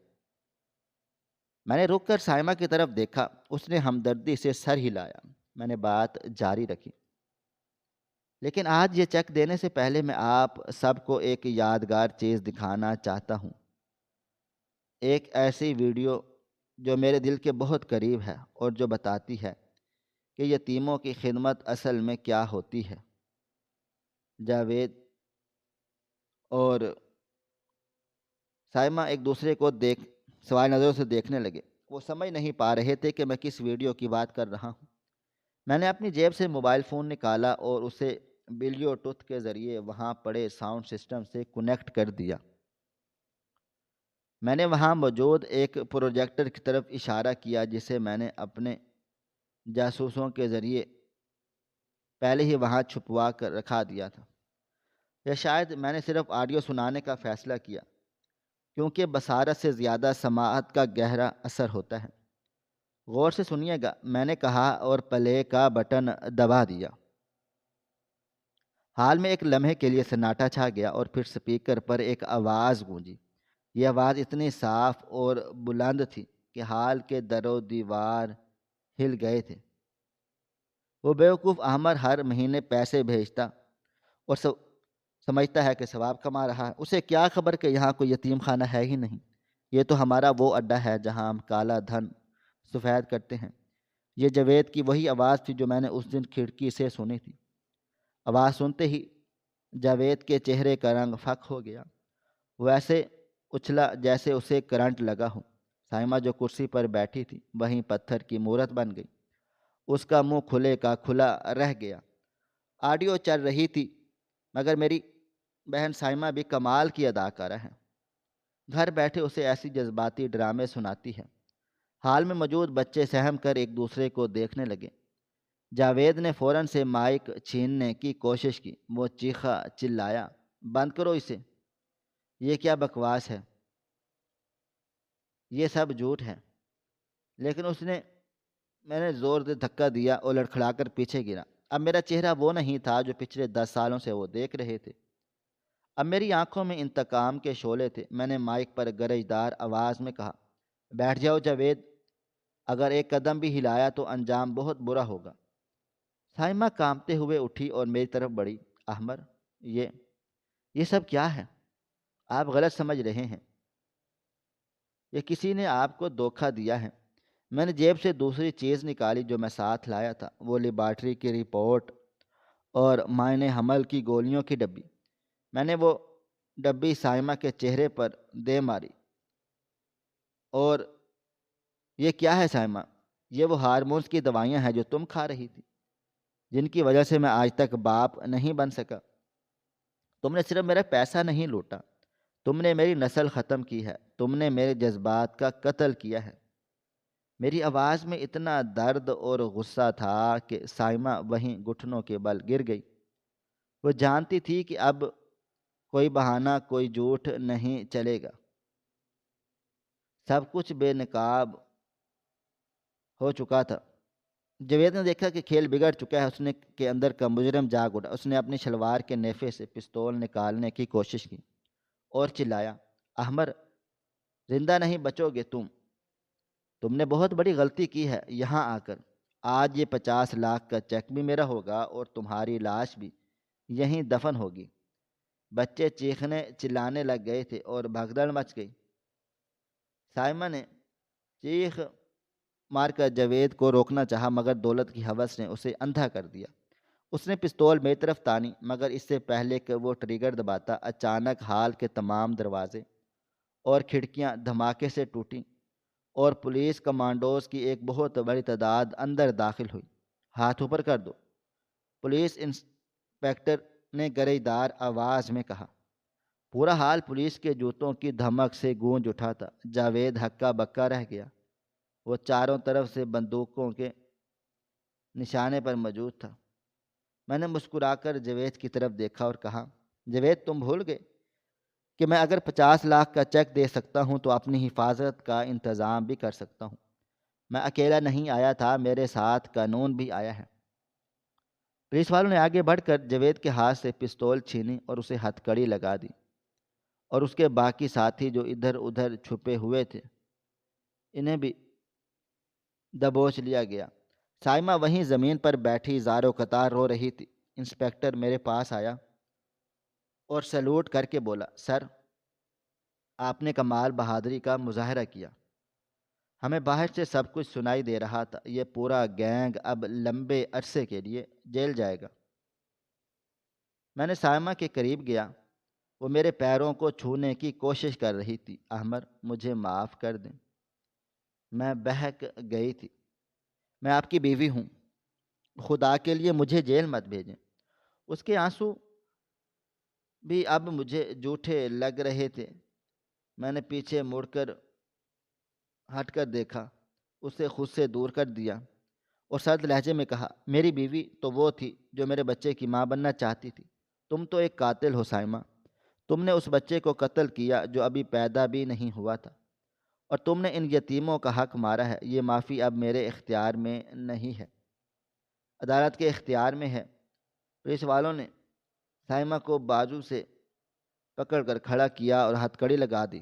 میں نے رک کر سائمہ کی طرف دیکھا، اس نے ہمدردی سے سر ہلایا۔ میں نے بات جاری رکھی، لیکن آج یہ چیک دینے سے پہلے میں آپ سب کو ایک یادگار چیز دکھانا چاہتا ہوں، ایک ایسی ویڈیو جو میرے دل کے بہت قریب ہے اور جو بتاتی ہے کہ یتیموں کی خدمت اصل میں کیا ہوتی ہے۔ جاوید اور سائمہ ایک دوسرے کو سوائے نظروں سے دیکھنے لگے۔ وہ سمجھ نہیں پا رہے تھے کہ میں کس ویڈیو کی بات کر رہا ہوں۔ میں نے اپنی جیب سے موبائل فون نکالا اور اسے بلیوٹوتھ کے ذریعے وہاں پڑے ساؤنڈ سسٹم سے کنیکٹ کر دیا۔ میں نے وہاں موجود ایک پروجیکٹر کی طرف اشارہ کیا جسے میں نے اپنے جاسوسوں کے ذریعے پہلے ہی وہاں چھپوا کر رکھا دیا تھا، یا شاید میں نے صرف آڈیو سنانے کا فیصلہ کیا، کیونکہ بصارت سے زیادہ سماعت کا گہرا اثر ہوتا ہے۔ غور سے سنیے گا، میں نے کہا اور پلے کا بٹن دبا دیا۔ حال میں ایک لمحے کے لیے سناٹا چھا گیا اور پھر سپیکر پر ایک آواز گونجی۔ یہ آواز اتنی صاف اور بلند تھی کہ حال کے در و دیوار ہل گئے تھے۔ وہ بیوقوف احمر ہر مہینے پیسے بھیجتا اور سمجھتا ہے کہ ثواب کما رہا ہے۔ اسے کیا خبر کہ یہاں کوئی یتیم خانہ ہے ہی نہیں۔ یہ تو ہمارا وہ اڈا ہے جہاں ہم کالا دھن سفید کرتے ہیں۔ یہ جاوید کی وہی آواز تھی جو میں نے اس دن کھڑکی سے سنی تھی۔ آواز سنتے ہی جاوید کے چہرے کا رنگ فک ہو گیا، وہ ایسے اچھلا جیسے اسے کرنٹ لگا ہو۔ سائمہ جو کرسی پر بیٹھی تھی وہیں پتھر کی مورت بن گئی، اس کا منہ کھلے کا کھلا رہ گیا۔ آڈیو چل رہی تھی مگر میری بہن سائمہ بھی کمال کی اداکارہ ہے، گھر بیٹھے اسے ایسی جذباتی ڈرامے سناتی ہے۔ حال میں موجود بچے سہم کر ایک دوسرے کو دیکھنے لگے۔ جاوید نے فوراً سے مائک چھیننے کی کوشش کی۔ وہ چیخا چلایا، بند کرو اسے، یہ کیا بکواس ہے، یہ سب جھوٹ ہے۔ لیکن میں نے زور سے دھکا دیا اور لڑکھڑا کر پیچھے گرا۔ اب میرا چہرہ وہ نہیں تھا جو پچھلے 10 سالوں سے وہ دیکھ رہے تھے، اب میری آنکھوں میں انتقام کے شعلے تھے۔ میں نے مائک پر گرجدار آواز میں کہا، بیٹھ جاؤ جاوید، اگر ایک قدم بھی ہلایا تو انجام بہت برا ہوگا۔ سائمہ کانپتے ہوئے اٹھی اور میری طرف بڑھی۔ احمر، یہ سب کیا ہے؟ آپ غلط سمجھ رہے ہیں، یہ کسی نے آپ کو دھوکہ دیا ہے۔ میں نے جیب سے دوسری چیز نکالی جو میں ساتھ لایا تھا، وہ لیبارٹری کی رپورٹ اور مائع حمل کی گولیوں کی ڈبی۔ میں نے وہ ڈبی سائمہ کے چہرے پر دے ماری۔ اور یہ کیا ہے سائمہ؟ یہ وہ ہارمونز کی دوائیاں ہیں جو تم کھا رہی تھی، جن کی وجہ سے میں آج تک باپ نہیں بن سکا۔ تم نے صرف میرا پیسہ نہیں لوٹا، تم نے میری نسل ختم کی ہے، تم نے میرے جذبات کا قتل کیا ہے۔ میری آواز میں اتنا درد اور غصہ تھا کہ سائمہ وہیں گھٹنوں کے بل گر گئی۔ وہ جانتی تھی کہ اب کوئی بہانہ، کوئی جھوٹ نہیں چلے گا، سب کچھ بے نقاب ہو چکا تھا۔ جاوید نے دیکھا کہ کھیل بگڑ چکا ہے، اس نے کے اندر کا مجرم جاگ اٹھا۔ اس نے اپنی شلوار کے نیفے سے پستول نکالنے کی کوشش کی اور چلایا، احمر، زندہ نہیں بچو گے تم نے بہت بڑی غلطی کی ہے یہاں آ کر۔ آج یہ 50 لاکھ کا چیک بھی میرا ہوگا اور تمہاری لاش بھی یہیں دفن ہوگی۔ بچے چیخنے چلانے لگ گئے تھے اور بھگدڑ مچ گئی۔ سائمہ نے چیخ مار کر جاوید کو روکنا چاہا مگر دولت کی ہوس نے اسے اندھا کر دیا۔ اس نے پستول میری طرف تانی مگر اس سے پہلے کہ وہ ٹریگر دباتا، اچانک ہال کے تمام دروازے اور کھڑکیاں دھماکے سے ٹوٹیں اور پولیس کمانڈوز کی ایک بہت بڑی تعداد اندر داخل ہوئی۔ ہاتھ اوپر کر دو، پولیس انسپکٹر نے گریدار آواز میں کہا۔ پورا حال پولیس کے جوتوں کی دھمک سے گونج اٹھا تھا۔ جاوید ہکا بکا رہ گیا۔ وہ چاروں طرف سے بندوقوں کے نشانے پر موجود تھا۔ میں نے مسکرا کر جاوید کی طرف دیکھا اور کہا، جاوید تم بھول گئے کہ میں اگر 50 لاکھ کا چیک دے سکتا ہوں تو اپنی حفاظت کا انتظام بھی کر سکتا ہوں۔ میں اکیلا نہیں آیا تھا، میرے ساتھ قانون بھی آیا ہے۔ پولیس والوں نے آگے بڑھ کر جاوید کے ہاتھ سے پستول چھینی اور اسے ہتھ کڑی لگا دی، اور اس کے باقی ساتھی جو ادھر ادھر چھپے ہوئے تھے انہیں بھی دبوچ لیا گیا۔ سائمہ وہیں زمین پر بیٹھی زار و قطار رو رہی تھی۔ انسپکٹر میرے پاس آیا اور سلوٹ کر کے بولا، سر آپ نے کمال بہادری کا مظاہرہ کیا۔ ہمیں باہر سے سب کچھ سنائی دے رہا تھا۔ یہ پورا گینگ اب لمبے عرصے کے لیے جیل جائے گا۔ میں نے سائمہ کے قریب گیا۔ وہ میرے پیروں کو چھونے کی کوشش کر رہی تھی۔ احمر مجھے معاف کر دیں، میں بہک گئی تھی۔ میں آپ کی بیوی ہوں، خدا کے لیے مجھے جیل مت بھیجیں۔ اس کے آنسو بھی اب مجھے جھوٹے لگ رہے تھے۔ میں نے پیچھے مڑ کر ہٹ کر دیکھا، اسے خود سے دور کر دیا اور سرد لہجے میں کہا، میری بیوی تو وہ تھی جو میرے بچے کی ماں بننا چاہتی تھی۔ تم تو ایک قاتل ہو سائمہ۔ تم نے اس بچے کو قتل کیا جو ابھی پیدا بھی نہیں ہوا تھا، اور تم نے ان یتیموں کا حق مارا ہے۔ یہ معافی اب میرے اختیار میں نہیں ہے، عدالت کے اختیار میں ہے۔ پولیس والوں نے سائمہ کو بازو سے پکڑ کر کھڑا کیا اور ہتھ کڑی لگا دی۔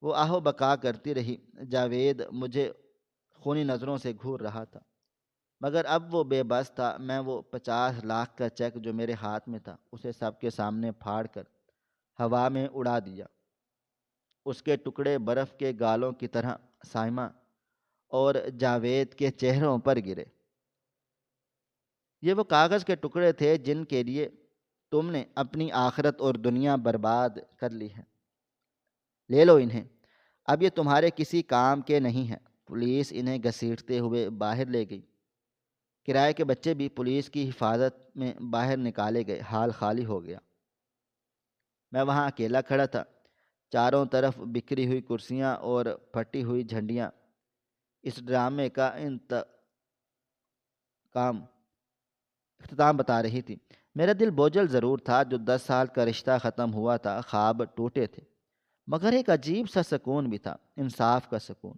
وہ آہو بکا کرتی رہی۔ جاوید مجھے خونی نظروں سے گھور رہا تھا، مگر اب وہ بے بس تھا۔ میں وہ 50 لاکھ کا چیک جو میرے ہاتھ میں تھا اسے سب کے سامنے پھاڑ کر ہوا میں اڑا دیا۔ اس کے ٹکڑے برف کے گالوں کی طرح سائمہ اور جاوید کے چہروں پر گرے۔ یہ وہ کاغذ کے ٹکڑے تھے جن کے لیے تم نے اپنی آخرت اور دنیا برباد کر لی ہے۔ لے لو انہیں، اب یہ تمہارے کسی کام کے نہیں ہیں۔ پولیس انہیں گھسیٹتے ہوئے باہر لے گئی۔ کرائے کے بچے بھی پولیس کی حفاظت میں باہر نکالے گئے۔ ہال خالی ہو گیا۔ میں وہاں اکیلا کھڑا تھا۔ چاروں طرف بکھری ہوئی کرسیاں اور پھٹی ہوئی جھنڈیاں اس ڈرامے کا اختتام بتا رہی تھی۔ میرا دل بوجھل ضرور تھا۔ جو 10 سال کا رشتہ ختم ہوا تھا، خواب ٹوٹے تھے، مگر ایک عجیب سا سکون بھی تھا، انصاف کا سکون۔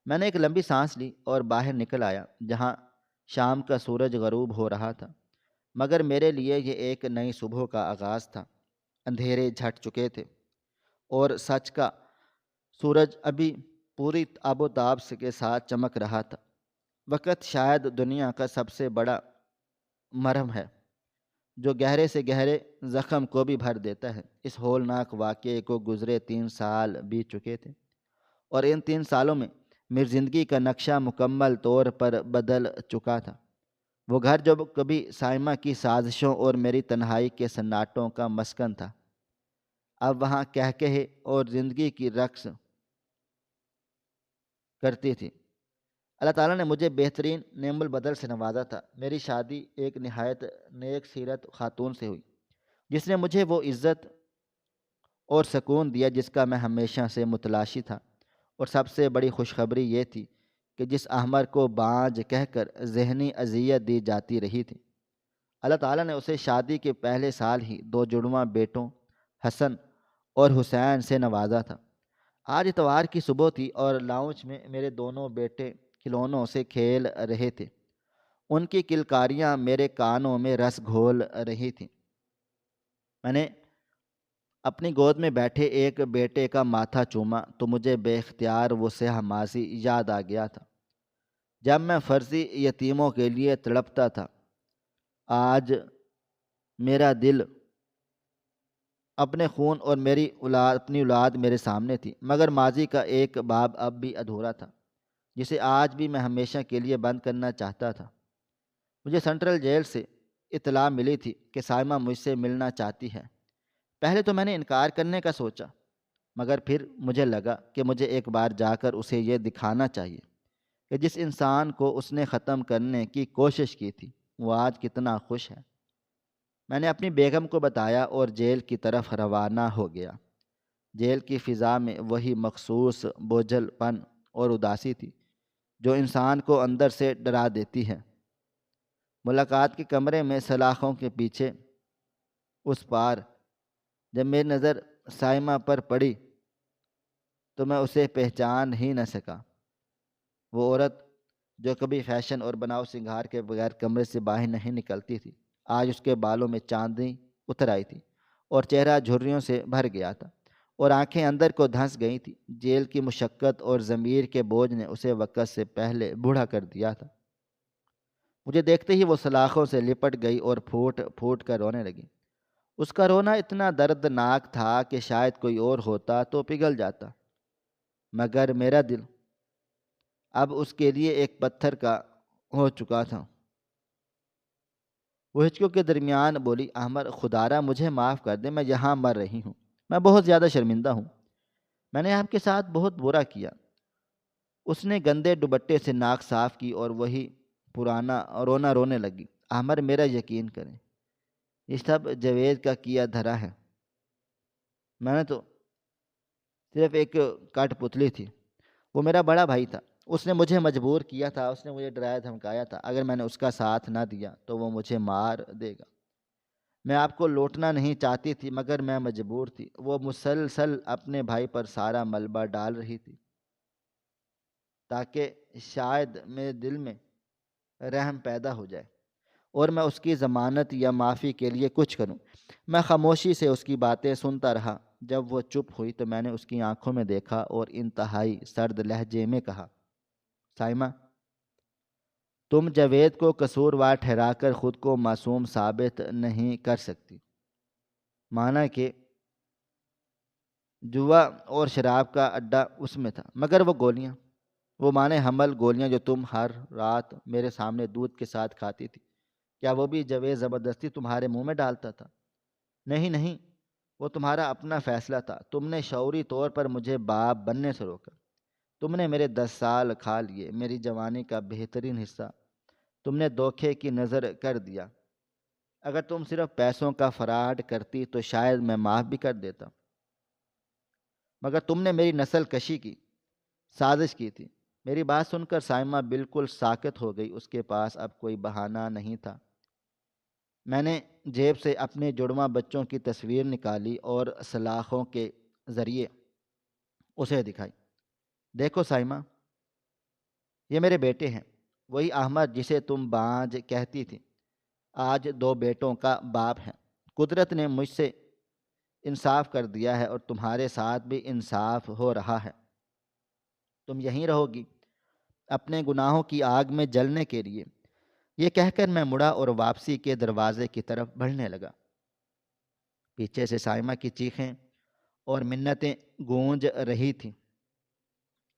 میں نے ایک لمبی سانس لی اور باہر نکل آیا جہاں شام کا سورج غروب ہو رہا تھا، مگر میرے لیے یہ ایک نئی صبح کا آغاز تھا۔ اندھیرے جھٹ چکے تھے اور سچ کا سورج ابھی پوری آب و تاب کے ساتھ چمک رہا تھا۔ وقت شاید دنیا کا سب سے بڑا مرہم ہے جو گہرے سے گہرے زخم کو بھی بھر دیتا ہے۔ اس ہولناک واقعے کو گزرے 3 سال بیت چکے تھے، اور ان 3 سالوں میں میری زندگی کا نقشہ مکمل طور پر بدل چکا تھا۔ وہ گھر جو کبھی سائمہ کی سازشوں اور میری تنہائی کے سناٹوں کا مسکن تھا، اب وہاں کہکہے اور زندگی کی رقص کرتی تھی۔ اللہ تعالیٰ نے مجھے بہترین نعم البدل سے نوازا تھا۔ میری شادی ایک نہایت نیک سیرت خاتون سے ہوئی، جس نے مجھے وہ عزت اور سکون دیا جس کا میں ہمیشہ سے متلاشی تھا۔ اور سب سے بڑی خوشخبری یہ تھی کہ جس احمر کو بانجھ کہہ کر ذہنی اذیت دی جاتی رہی تھی، اللہ تعالیٰ نے اسے شادی کے پہلے سال ہی 2 جڑواں بیٹوں حسن اور حسین سے نوازا تھا۔ آج اتوار کی صبح تھی اور لاؤنج میں میرے دونوں بیٹے کھلونوں سے کھیل رہے تھے۔ ان کی کلکاریاں میرے کانوں میں رس گھول رہی تھیں۔ میں نے اپنی گود میں بیٹھے ایک بیٹے کا ماتھا چوما تو مجھے بے اختیار وہ سیاہ ماضی یاد آ گیا تھا جب میں فرضی یتیموں کے لیے تڑپتا تھا۔ آج میرا دل اپنے خون اور اپنی اولاد میرے سامنے تھی، مگر ماضی کا ایک باب اب بھی ادھورا تھا جسے آج بھی میں ہمیشہ کے لیے بند کرنا چاہتا تھا۔ مجھے سینٹرل جیل سے اطلاع ملی تھی کہ سائمہ مجھ سے ملنا چاہتی ہے۔ پہلے تو میں نے انکار کرنے کا سوچا، مگر پھر مجھے لگا کہ مجھے ایک بار جا کر اسے یہ دکھانا چاہیے کہ جس انسان کو اس نے ختم کرنے کی کوشش کی تھی وہ آج کتنا خوش ہے۔ میں نے اپنی بیگم کو بتایا اور جیل کی طرف روانہ ہو گیا۔ جیل کی فضا میں وہی مخصوص بوجھل پن اور اداسی تھی جو انسان کو اندر سے ڈرا دیتی ہے۔ ملاقات کے کمرے میں سلاخوں کے پیچھے اس پار جب میری نظر سائمہ پر پڑی تو میں اسے پہچان ہی نہ سکا۔ وہ عورت جو کبھی فیشن اور بناؤ سنگھار کے بغیر کمرے سے باہر نہیں نکلتی تھی، آج اس کے بالوں میں چاندنی اتر آئی تھی اور چہرہ جھریوں سے بھر گیا تھا اور آنکھیں اندر کو دھنس گئی تھی۔ جیل کی مشقت اور ضمیر کے بوجھ نے اسے وقت سے پہلے بوڑھا کر دیا تھا۔ مجھے دیکھتے ہی وہ سلاخوں سے لپٹ گئی اور پھوٹ پھوٹ کر رونے لگی۔ اس کا رونا اتنا دردناک تھا کہ شاید کوئی اور ہوتا تو پگھل جاتا، مگر میرا دل اب اس کے لیے ایک پتھر کا ہو چکا تھا۔ وہ ہچکیوں کے درمیان بولی، احمد خدارا مجھے معاف کر دے، میں یہاں مر رہی ہوں، میں بہت زیادہ شرمندہ ہوں، میں نے آپ کے ساتھ بہت برا کیا۔ اس نے گندے دوپٹے سے ناک صاف کی اور وہی پرانا رونا رونے لگی۔ احمد میرا یقین کریں، یہ سب جاوید کا کیا دھرا ہے، میں نے تو صرف ایک کٹ پتلی تھی۔ وہ میرا بڑا بھائی تھا، اس نے مجھے مجبور کیا تھا، اس نے مجھے ڈرایا دھمکایا تھا، اگر میں نے اس کا ساتھ نہ دیا تو وہ مجھے مار دے گا۔ میں آپ کو لوٹنا نہیں چاہتی تھی مگر میں مجبور تھی۔ وہ مسلسل اپنے بھائی پر سارا ملبہ ڈال رہی تھی تاکہ شاید میرے دل میں رحم پیدا ہو جائے اور میں اس کی ضمانت یا معافی کے لیے کچھ کروں۔ میں خاموشی سے اس کی باتیں سنتا رہا۔ جب وہ چپ ہوئی تو میں نے اس کی آنکھوں میں دیکھا اور انتہائی سرد لہجے میں کہا، سائمہ، تم جاوید کو قصوروار ٹھہرا کر خود کو معصوم ثابت نہیں کر سکتی۔ مانا کہ جوا اور شراب کا اڈا اس میں تھا، مگر وہ گولیاں، وہ مانے حمل گولیاں جو تم ہر رات میرے سامنے دودھ کے ساتھ کھاتی تھی، کیا وہ بھی جاوید زبردستی تمہارے منہ میں ڈالتا تھا؟ نہیں نہیں، وہ تمہارا اپنا فیصلہ تھا۔ تم نے شعوری طور پر مجھے باپ بننے سے روکا۔ تم نے میرے 10 سال کھا لیے، میری جوانی کا بہترین حصہ تم نے دھوکے کی نظر کر دیا۔ اگر تم صرف پیسوں کا فراڈ کرتی تو شاید میں معاف بھی کر دیتا، مگر تم نے میری نسل کشی کی سازش کی تھی۔ میری بات سن کر سائمہ بالکل ساکت ہو گئی۔ اس کے پاس اب کوئی بہانہ نہیں تھا۔ میں نے جیب سے اپنے جڑواں بچوں کی تصویر نکالی اور سلاخوں کے ذریعے اسے دکھائی۔ دیکھو سائمہ، یہ میرے بیٹے ہیں، وہی احمد جسے تم بانجھ کہتی تھی آج 2 بیٹوں کا باپ ہے۔ قدرت نے مجھ سے انصاف کر دیا ہے اور تمہارے ساتھ بھی انصاف ہو رہا ہے۔ تم یہیں رہو گی اپنے گناہوں کی آگ میں جلنے کے لیے۔ یہ کہہ کر میں مڑا اور واپسی کے دروازے کی طرف بڑھنے لگا۔ پیچھے سے سائمہ کی چیخیں اور منتیں گونج رہی تھیں،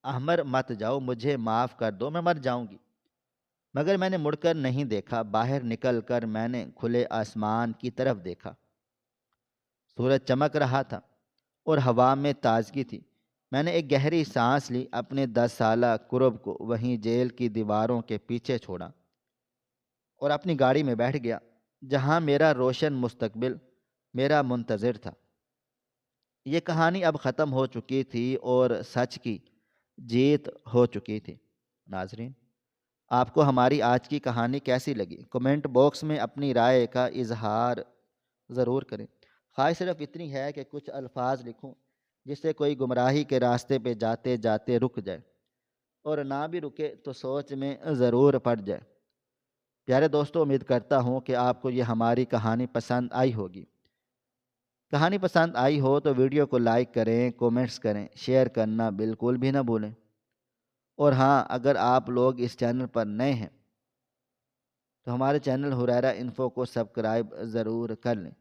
احمد مت جاؤ، مجھے معاف کر دو، میں مر جاؤں گی۔ مگر میں نے مڑ کر نہیں دیکھا۔ باہر نکل کر میں نے کھلے آسمان کی طرف دیکھا۔ سورج چمک رہا تھا اور ہوا میں تازگی تھی۔ میں نے ایک گہری سانس لی، اپنے 10 سالہ قرب کو وہیں جیل کی دیواروں کے پیچھے چھوڑا اور اپنی گاڑی میں بیٹھ گیا جہاں میرا روشن مستقبل میرا منتظر تھا۔ یہ کہانی اب ختم ہو چکی تھی اور سچ کی جیت ہو چکی تھی۔ ناظرین، آپ کو ہماری آج کی کہانی کیسی لگی؟ کمنٹ باکس میں اپنی رائے کا اظہار ضرور کریں۔ خواہش صرف اتنی ہے کہ کچھ الفاظ لکھوں جس سے کوئی گمراہی کے راستے پہ جاتے جاتے رک جائے، اور نہ بھی رکے تو سوچ میں ضرور پڑ جائے۔ پیارے دوستو، امید کرتا ہوں کہ آپ کو یہ ہماری کہانی پسند آئی ہوگی۔ کہانی پسند آئی ہو تو ویڈیو کو لائک کریں، کومنٹس کریں، شیئر کرنا بالکل بھی نہ بھولیں۔ اور ہاں، اگر آپ لوگ اس چینل پر نئے ہیں تو ہمارے چینل حریرہ انفو کو سبسکرائب ضرور کر لیں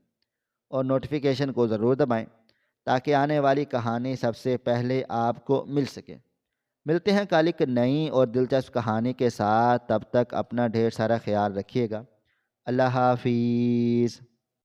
اور نوٹیفیکیشن کو ضرور دبائیں تاکہ آنے والی کہانی سب سے پہلے آپ کو مل سکے۔ ملتے ہیں کل ایک نئی اور دلچسپ کہانی کے ساتھ، تب تک اپنا ڈھیر سارا خیال رکھیے گا۔ اللہ حافظ۔